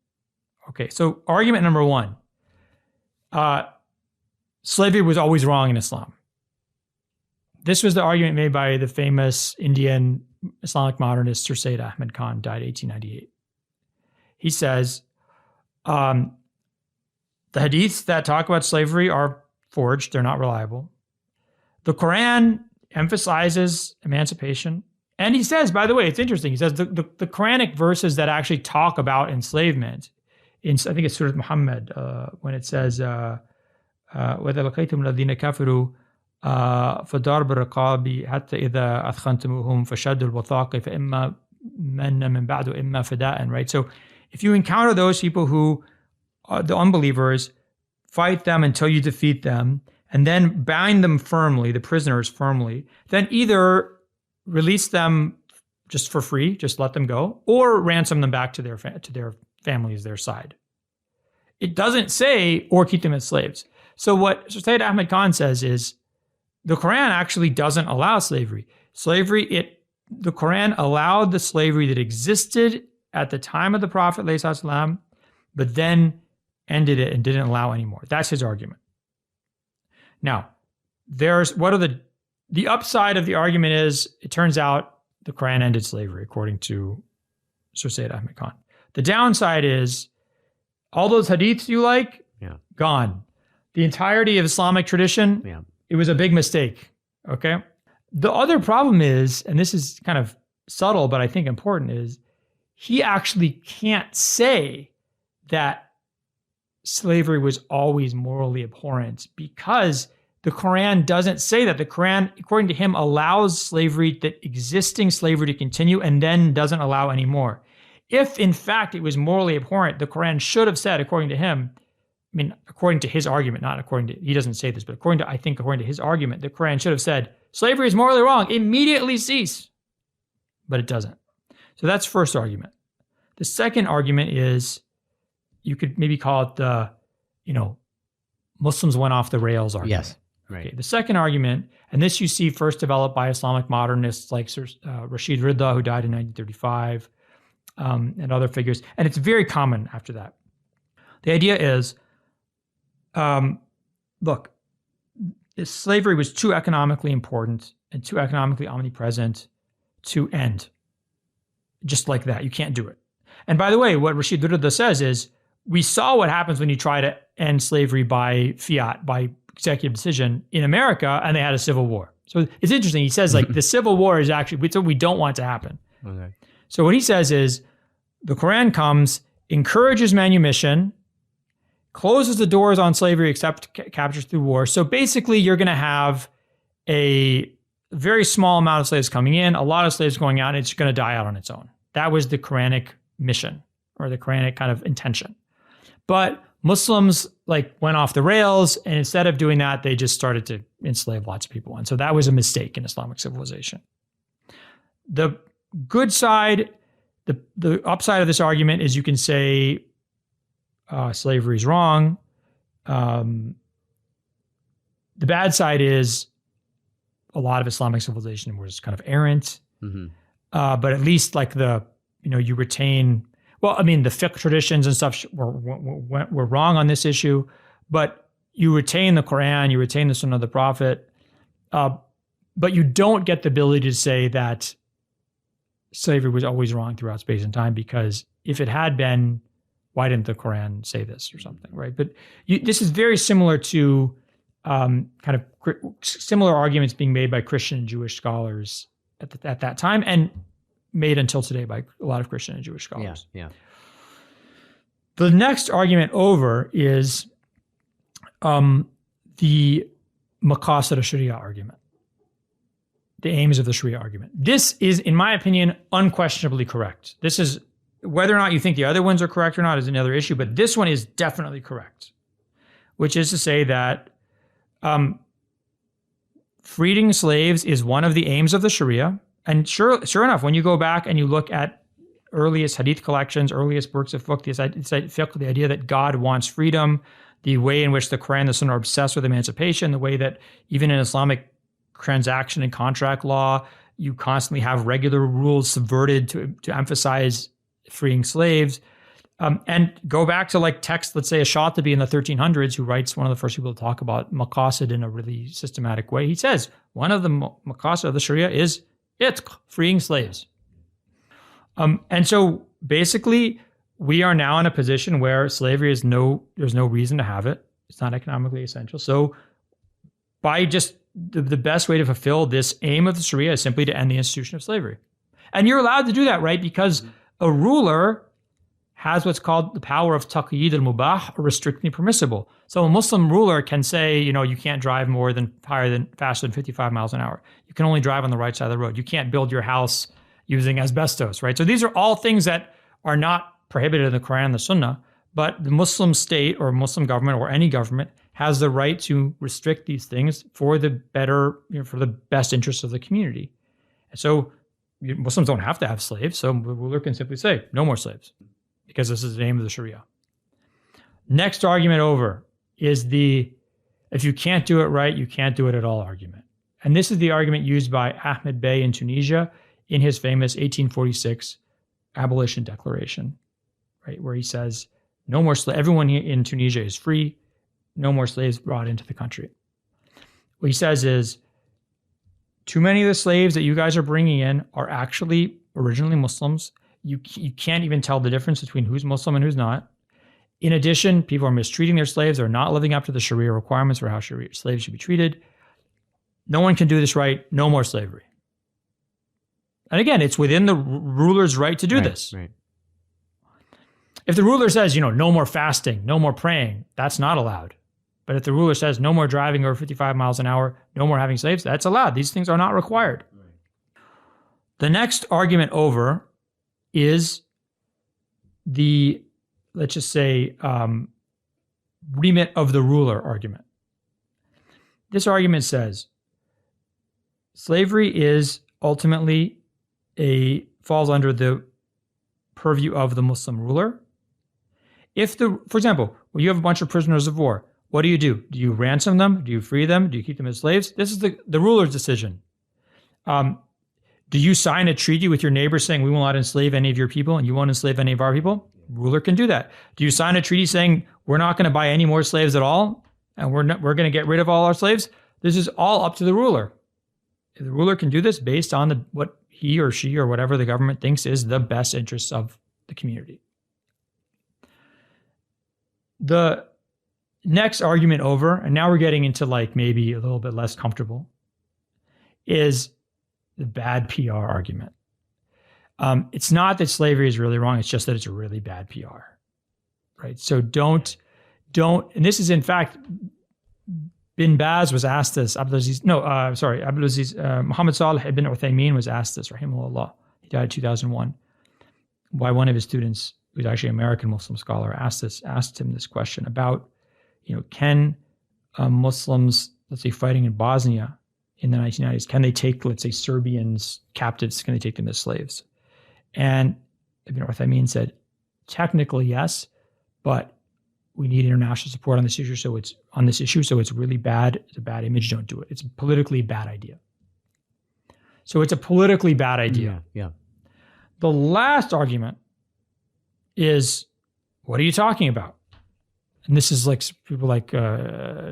Okay, so argument number one, slavery was always wrong in Islam. This was the argument made by the famous Indian Islamic modernist Sir Sayyid Ahmed Khan, died 1898. He says, the hadiths that talk about slavery are forged, they're not reliable. The Quran emphasizes emancipation. And he says, by the way, it's interesting, he says the Quranic verses that actually talk about enslavement, I think it's Surah Muhammad, when it says, وَإِذَا لَقَيْتُمُ الَّذِينَ كَفَرُوا فَضَرْبُ الرِّقَابِ حَتَّى إِذَا أَثْخَنْتُمُوهُمْ فَشَدُّوا الْوَثَاقِ فَإِمَّا مَنًّا مِنْ بَعْدُ إِمَّا فِدَاءً, right? So if you encounter those people who are the unbelievers, fight them until you defeat them, and then bind them firmly, the prisoners firmly, then either release them just for free, just let them go, or ransom them back to their families, their side. It doesn't say, or keep them as slaves. So what Sayyid Ahmed Khan says is, the Quran actually doesn't allow slavery. The Quran allowed the slavery that existed at the time of the Prophet ﷺ, but then ended it and didn't allow anymore. That's his argument. Now, the upside of the argument is, it turns out the Quran ended slavery, according to Sir Sayyid Ahmed Khan. The downside is, all those hadiths you like, gone. The entirety of Islamic tradition, it was a big mistake, okay? The other problem is, and this is kind of subtle, but I think important, is he actually can't say that slavery was always morally abhorrent, because the Quran doesn't say that. The Quran, according to him, allows slavery, that existing slavery, to continue, and then doesn't allow any more. If, in fact, it was morally abhorrent, the Quran should have said, according to him, according to his argument, not according to, he doesn't say this, but according to his argument, the Quran should have said, slavery is morally wrong, immediately cease. But it doesn't. So that's first argument. The second argument is, you could maybe call it the, Muslims went off the rails argument. Yes, right. Okay, the second argument, and this you see first developed by Islamic modernists like Rashid Rida, who died in 1935, and other figures, and it's very common after that. The idea is, look, slavery was too economically important and too economically omnipresent to end. Just like that, you can't do it. And by the way, what Rashid Rida says is, we saw what happens when you try to end slavery by fiat, by executive decision in America, and they had a civil war. So it's interesting. He says, the civil war is actually what we don't want to happen. Okay. So what he says is, the Quran comes, encourages manumission, closes the doors on slavery except captures through war. So basically, you're going to have a very small amount of slaves coming in, a lot of slaves going out, and it's going to die out on its own. That was the Quranic mission, or the Quranic kind of intention. But Muslims went off the rails, and instead of doing that, they just started to enslave lots of people. And so that was a mistake in Islamic civilization. The good side, the upside of this argument is, you can say slavery is wrong. The bad side is, a lot of Islamic civilization was kind of errant. Mm-hmm. But at least you retain, the fiqh traditions and stuff were wrong on this issue, but you retain the Quran, you retain the Sunnah of the Prophet, but you don't get the ability to say that slavery was always wrong throughout space and time, because if it had been, why didn't the Quran say this or something, right? But this is very similar to similar arguments being made by Christian and Jewish scholars at that time, and made until today by a lot of Christian and Jewish scholars. Yeah. The next argument over is the maqasid of Sharia argument, the aims of the Sharia argument. This is, in my opinion, unquestionably correct. This is, whether or not you think the other ones are correct or not is another issue, but this one is definitely correct, which is to say that freeing slaves is one of the aims of the Sharia. And sure enough, when you go back and you look at earliest hadith collections, earliest works of fiqh, the idea that God wants freedom, the way in which the Quran and the Sunnah are obsessed with emancipation, the way that even in Islamic transaction and contract law, You constantly have regular rules subverted to emphasize freeing slaves. And go back to like text, let's say a Shatibi in the 1300s, who writes, one of the first people to talk about maqasid in a really systematic way. He says, one of the maqasid of the Sharia is itq, freeing slaves. And so basically, we are now in a position where slavery there's no reason to have it. It's not economically essential. So by just the best way to fulfill this aim of the Sharia is simply to end the institution of slavery. And you're allowed to do that, right? Because a ruler has what's called the power of taqyid al-mubah, or restricting permissible. So a Muslim ruler can say, you can't drive faster than 55 miles an hour. You can only drive on the right side of the road. You can't build your house using asbestos, right? So these are all things that are not prohibited in the Quran and the Sunnah, but the Muslim state or Muslim government or any government has the right to restrict these things for the for the best interests of the community. And so Muslims don't have to have slaves, so the ruler can simply say, no more slaves, because this is the aim of the Sharia. Next argument over is if you can't do it right, you can't do it at all argument. And this is the argument used by Ahmed Bey in Tunisia in his famous 1846 Abolition Declaration, right, where he says, no more slaves, everyone in Tunisia is free, no more slaves brought into the country. What he says is, too many of the slaves that you guys are bringing in are actually originally Muslims. You can't even tell the difference between who's Muslim and who's not. In addition, people are mistreating their slaves. They're not living up to the Sharia requirements for how slaves should be treated. No one can do this right. No more slavery. And again, it's within the ruler's right to do this. Right. If the ruler says, no more fasting, no more praying, that's not allowed. But if the ruler says no more driving over 55 miles an hour, no more having slaves, that's allowed. These things are not required. Right. The next argument over is let's just say, remit of the ruler argument. This argument says slavery is ultimately falls under the purview of the Muslim ruler. For example, when you have a bunch of prisoners of war, what do? Do you ransom them? Do you free them? Do you keep them as slaves? This is the ruler's decision. Do you sign a treaty with your neighbor saying we will not enslave any of your people and you won't enslave any of our people? Ruler can do that. Do you sign a treaty saying we're not going to buy any more slaves at all and we're going to get rid of all our slaves? This is all up to the ruler. The ruler can do this based on what he or she or whatever the government thinks is the best interests of the community. The next argument over, and now we're getting into maybe a little bit less comfortable, is the bad PR argument. It's not that slavery is really wrong, it's just that it's a really bad PR, right? So don't, and this is in fact, Bin Baz was asked this, Muhammad Salih ibn Uthaymeen was asked this, rahimahullah. He died in 2001, by one of his students, who's actually an American Muslim scholar, asked him this question about, can Muslims, let's say fighting in Bosnia in the 1990s, can they take, let's say, Serbians captives, can they take them as slaves? And Ibn Uthaymeen said, technically yes, but we need international support on this issue. So it's really bad. It's a bad image. Don't do it. It's a politically bad idea. So it's a politically bad idea. Yeah. The last argument is, what are you talking about? And this is people like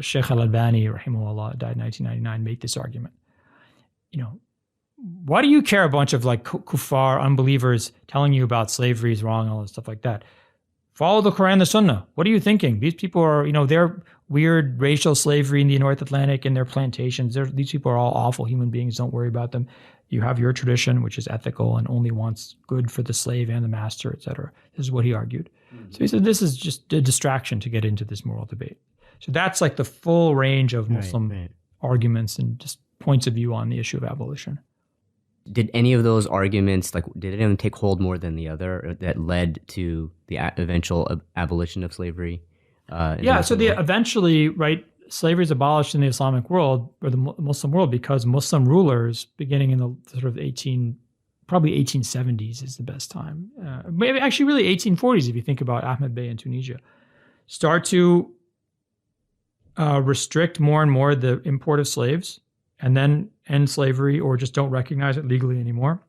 Sheikh Al-Albani, rahimahullah, died in 1999, make this argument. Why do you care a bunch of kuffar, unbelievers, telling you about slavery is wrong and all this stuff like that? Follow the Quran and the Sunnah. What are you thinking? These people are, they're weird racial slavery in the North Atlantic and their plantations. These people are all awful human beings. Don't worry about them. You have your tradition, which is ethical and only wants good for the slave and the master, etc. This is what he argued. So he said this is just a distraction to get into this moral debate. So that's the full range of Muslim arguments and just points of view on the issue of abolition. Did any of those arguments, did anyone take hold more than the other that led to the eventual abolition of slavery? Eventually, slavery is abolished in the Islamic world or the Muslim world because Muslim rulers, beginning in the sort of 1870s is the best time. Maybe actually really 1840s if you think about Ahmed Bey in Tunisia, start to restrict more and more the import of slaves. And then end slavery or just don't recognize it legally anymore.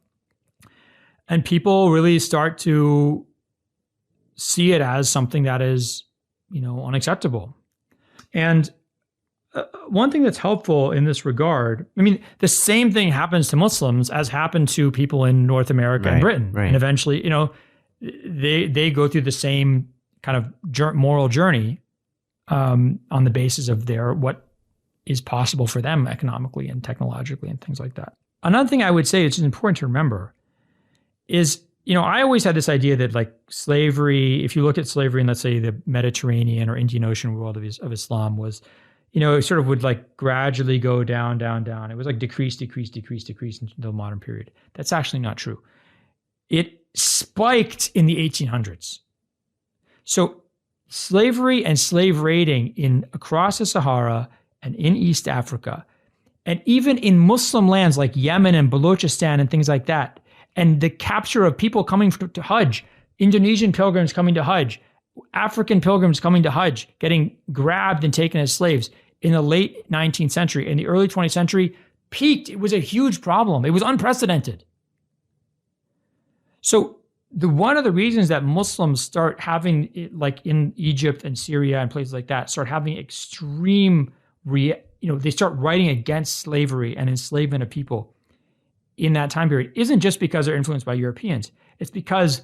And people really start to see it as something that is, unacceptable. And one thing that's helpful in this regard, the same thing happens to Muslims as happened to people in North America and Britain. Right. And eventually, they go through the same kind of moral journey on the basis of what is possible for them economically and technologically and things like that. Another thing I would say it's important to remember is, I always had this idea that like slavery, if you look at slavery in, let's say, the Mediterranean or Indian Ocean world of Islam was, it sort of would like gradually go down, down, down. It was like decrease into the modern period. That's actually not true. It spiked in the 1800s. So slavery and slave raiding across the Sahara and in East Africa, and even in Muslim lands like Yemen and Balochistan and things like that, and the capture of people coming to Hajj, Indonesian pilgrims coming to Hajj, African pilgrims coming to Hajj, getting grabbed and taken as slaves in the late 19th century. In the early 20th century, peaked. It was a huge problem. It was unprecedented. So one of the reasons that Muslims start having, like in Egypt and Syria and places like that, start having extreme, they start writing against slavery and enslavement of people in that time period isn't just because they're influenced by Europeans. It's because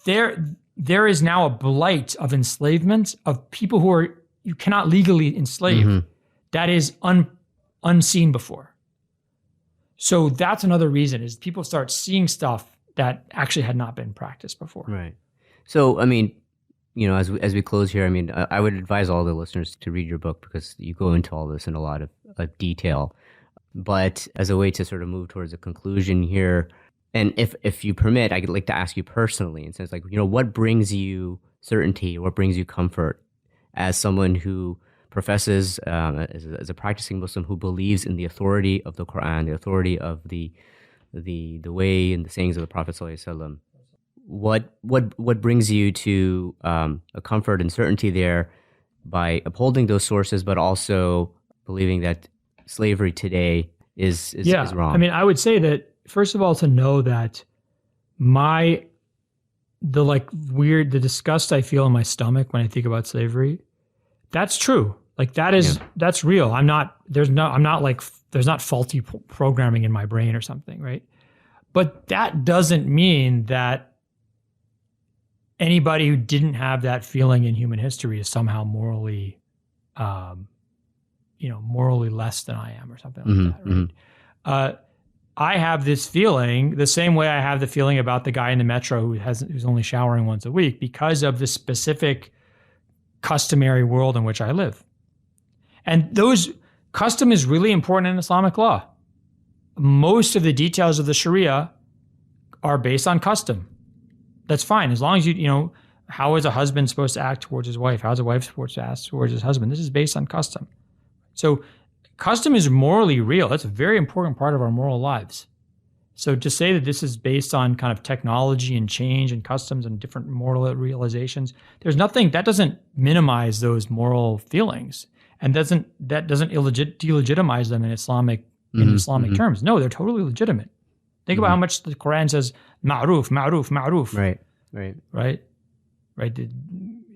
there is now a blight of enslavement of people who you cannot legally enslave that is unseen before. So that's another reason is people start seeing stuff that actually had not been practiced before. Right. So, as we close here, I would advise all the listeners to read your book because you go into all this in a lot of detail. But as a way to sort of move towards a conclusion here, and if you permit, I'd like to ask you personally, in sense like, what brings you certainty, what brings you comfort as someone who professes as a practicing Muslim who believes in the authority of the Quran, the authority of the way and the sayings of the Prophet ﷺ. What brings you to a comfort and certainty there by upholding those sources, but also believing that slavery today is wrong? I would say that, first of all, to know that the disgust I feel in my stomach when I think about slavery, that's true. Like that's real. There's not faulty programming in my brain or something, right? But that doesn't mean that anybody who didn't have that feeling in human history is somehow morally less than I am or something like that, right? I have this feeling the same way I have the feeling about the guy in the metro who's only showering once a week because of the specific customary world in which I live. And custom is really important in Islamic law. Most of the details of the Sharia are based on custom. That's fine. As long as how is a husband supposed to act towards his wife? How is a wife supposed to act towards his husband? This is based on custom. So custom is morally real. That's a very important part of our moral lives. So to say that this is based on kind of technology and change and customs and different moral realizations, there's nothing that doesn't minimize those moral feelings and doesn't delegitimize them in Islamic terms. No, they're totally legitimate. Think about how much the Quran says ma'ruf, ma'ruf, ma'ruf. Right.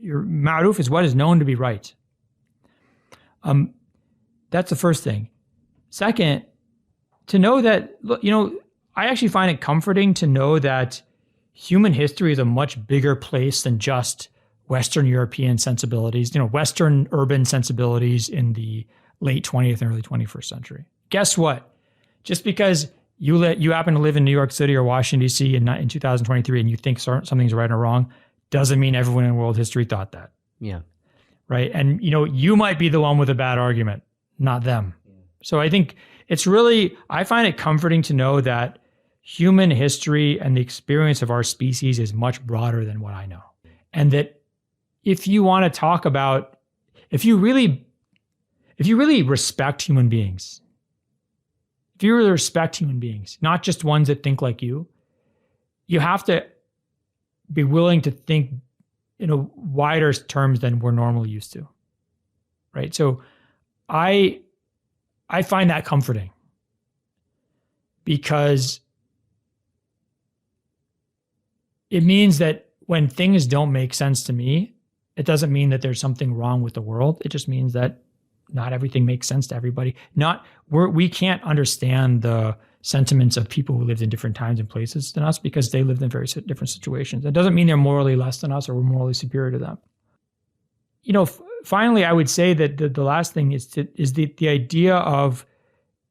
Your ma'ruf is what is known to be right. That's the first thing. Second, to know that, I actually find it comforting to know that human history is a much bigger place than just Western European sensibilities, Western urban sensibilities in the late 20th and early 21st century. Guess what? Just because you happen to live in New York City or Washington, D.C. in 2023 and you think something's right or wrong, doesn't mean everyone in world history thought that. Yeah. Right? And, you might be the one with a bad argument, not them. Yeah. So I think I find it comforting to know that human history and the experience of our species is much broader than what I know. And that if you want to talk about, if you really respect human beings, not just ones that think like you have to be willing to think in wider terms than we're normally used to. Right? So I I find that comforting, because it means that when things don't make sense to me, it doesn't mean that there's something wrong with the world. It just means that not everything makes sense to everybody. We can't understand the sentiments of people who lived in different times and places than us because they lived in very different situations. It doesn't mean they're morally less than us or we're morally superior to them. Finally, I would say that the last thing is the idea of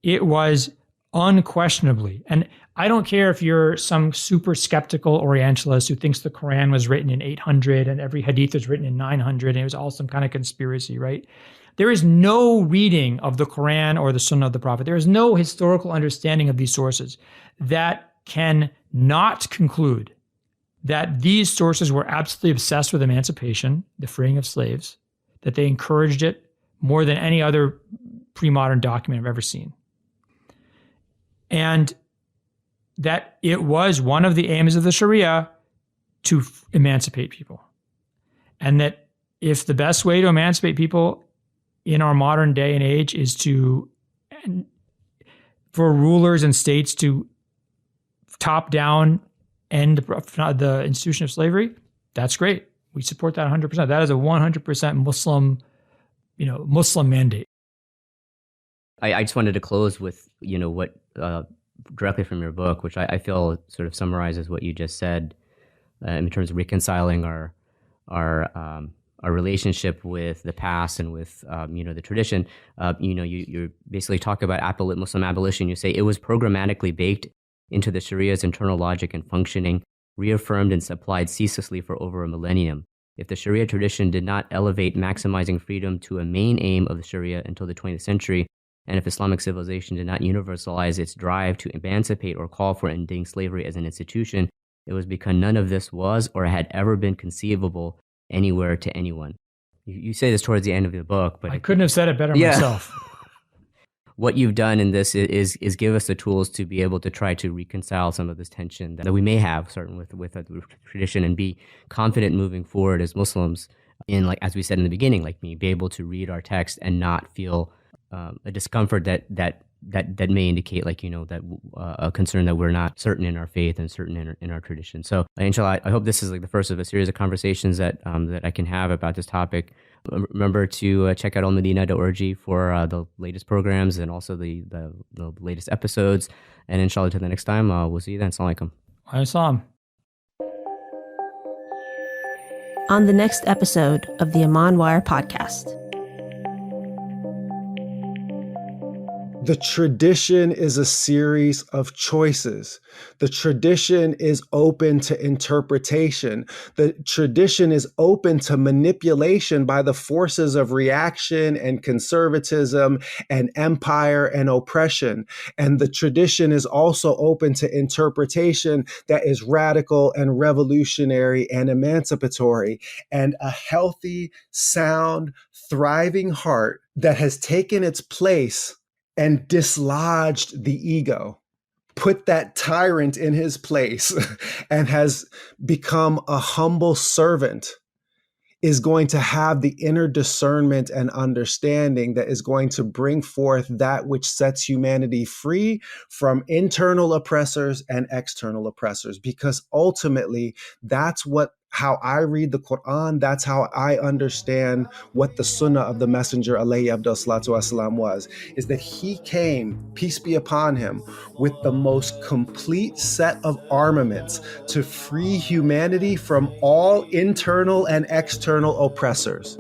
it was unquestionably, and I don't care if you're some super skeptical Orientalist who thinks the Quran was written in 800 and every hadith was written in 900 and it was all some kind of conspiracy, right? There is no reading of the Quran or the Sunnah of the Prophet. There is no historical understanding of these sources that can not conclude that these sources were absolutely obsessed with emancipation, the freeing of slaves, that they encouraged it more than any other pre-modern document I've ever seen. And that it was one of the aims of the Sharia to emancipate people. And that if the best way to emancipate people in our modern day and age is for rulers and states to top down end the institution of slavery, that's great. We support that 100%. That is a 100% Muslim mandate. I just wanted to close with, what directly from your book, which I feel sort of summarizes what you just said in terms of reconciling our relationship with the past and with the tradition. You basically talk about Muslim abolition. You say it was programmatically baked into the Sharia's internal logic and functioning, reaffirmed and applied ceaselessly for over a millennium. If the Sharia tradition did not elevate maximizing freedom to a main aim of the Sharia until the 20th century, and if Islamic civilization did not universalize its drive to emancipate or call for ending slavery as an institution, it was because none of this was or had ever been conceivable anywhere to anyone. You say this towards the end of the book, but I couldn't have said it better myself. What you've done in this is give us the tools to be able to try to reconcile some of this tension that we may have, certainly with the tradition, and be confident moving forward as Muslims in, like as we said in the beginning, be able to read our text and not feel a discomfort that may indicate that a concern that we're not certain in our faith and certain in our tradition. So inshallah, I hope this is the first of a series of conversations that I can have about this topic. Remember to check out Al-Madina.org for the latest programs and also the latest episodes. And inshallah, till the next time, we'll see you then. Assalamu alaikum. Assalam. On the next episode of the ImanWire podcast. The tradition is a series of choices. The tradition is open to interpretation. The tradition is open to manipulation by the forces of reaction and conservatism and empire and oppression. And the tradition is also open to interpretation that is radical and revolutionary and emancipatory. And a healthy, sound, thriving heart that has taken its place and dislodged the ego, put that tyrant in his place, and has become a humble servant, is going to have the inner discernment and understanding that is going to bring forth that which sets humanity free from internal oppressors and external oppressors. Because ultimately, that's how I read the Quran, that's how I understand what the Sunnah of the Messenger alayhi abdul salatu wasalam was, is that he came, peace be upon him, with the most complete set of armaments to free humanity from all internal and external oppressors.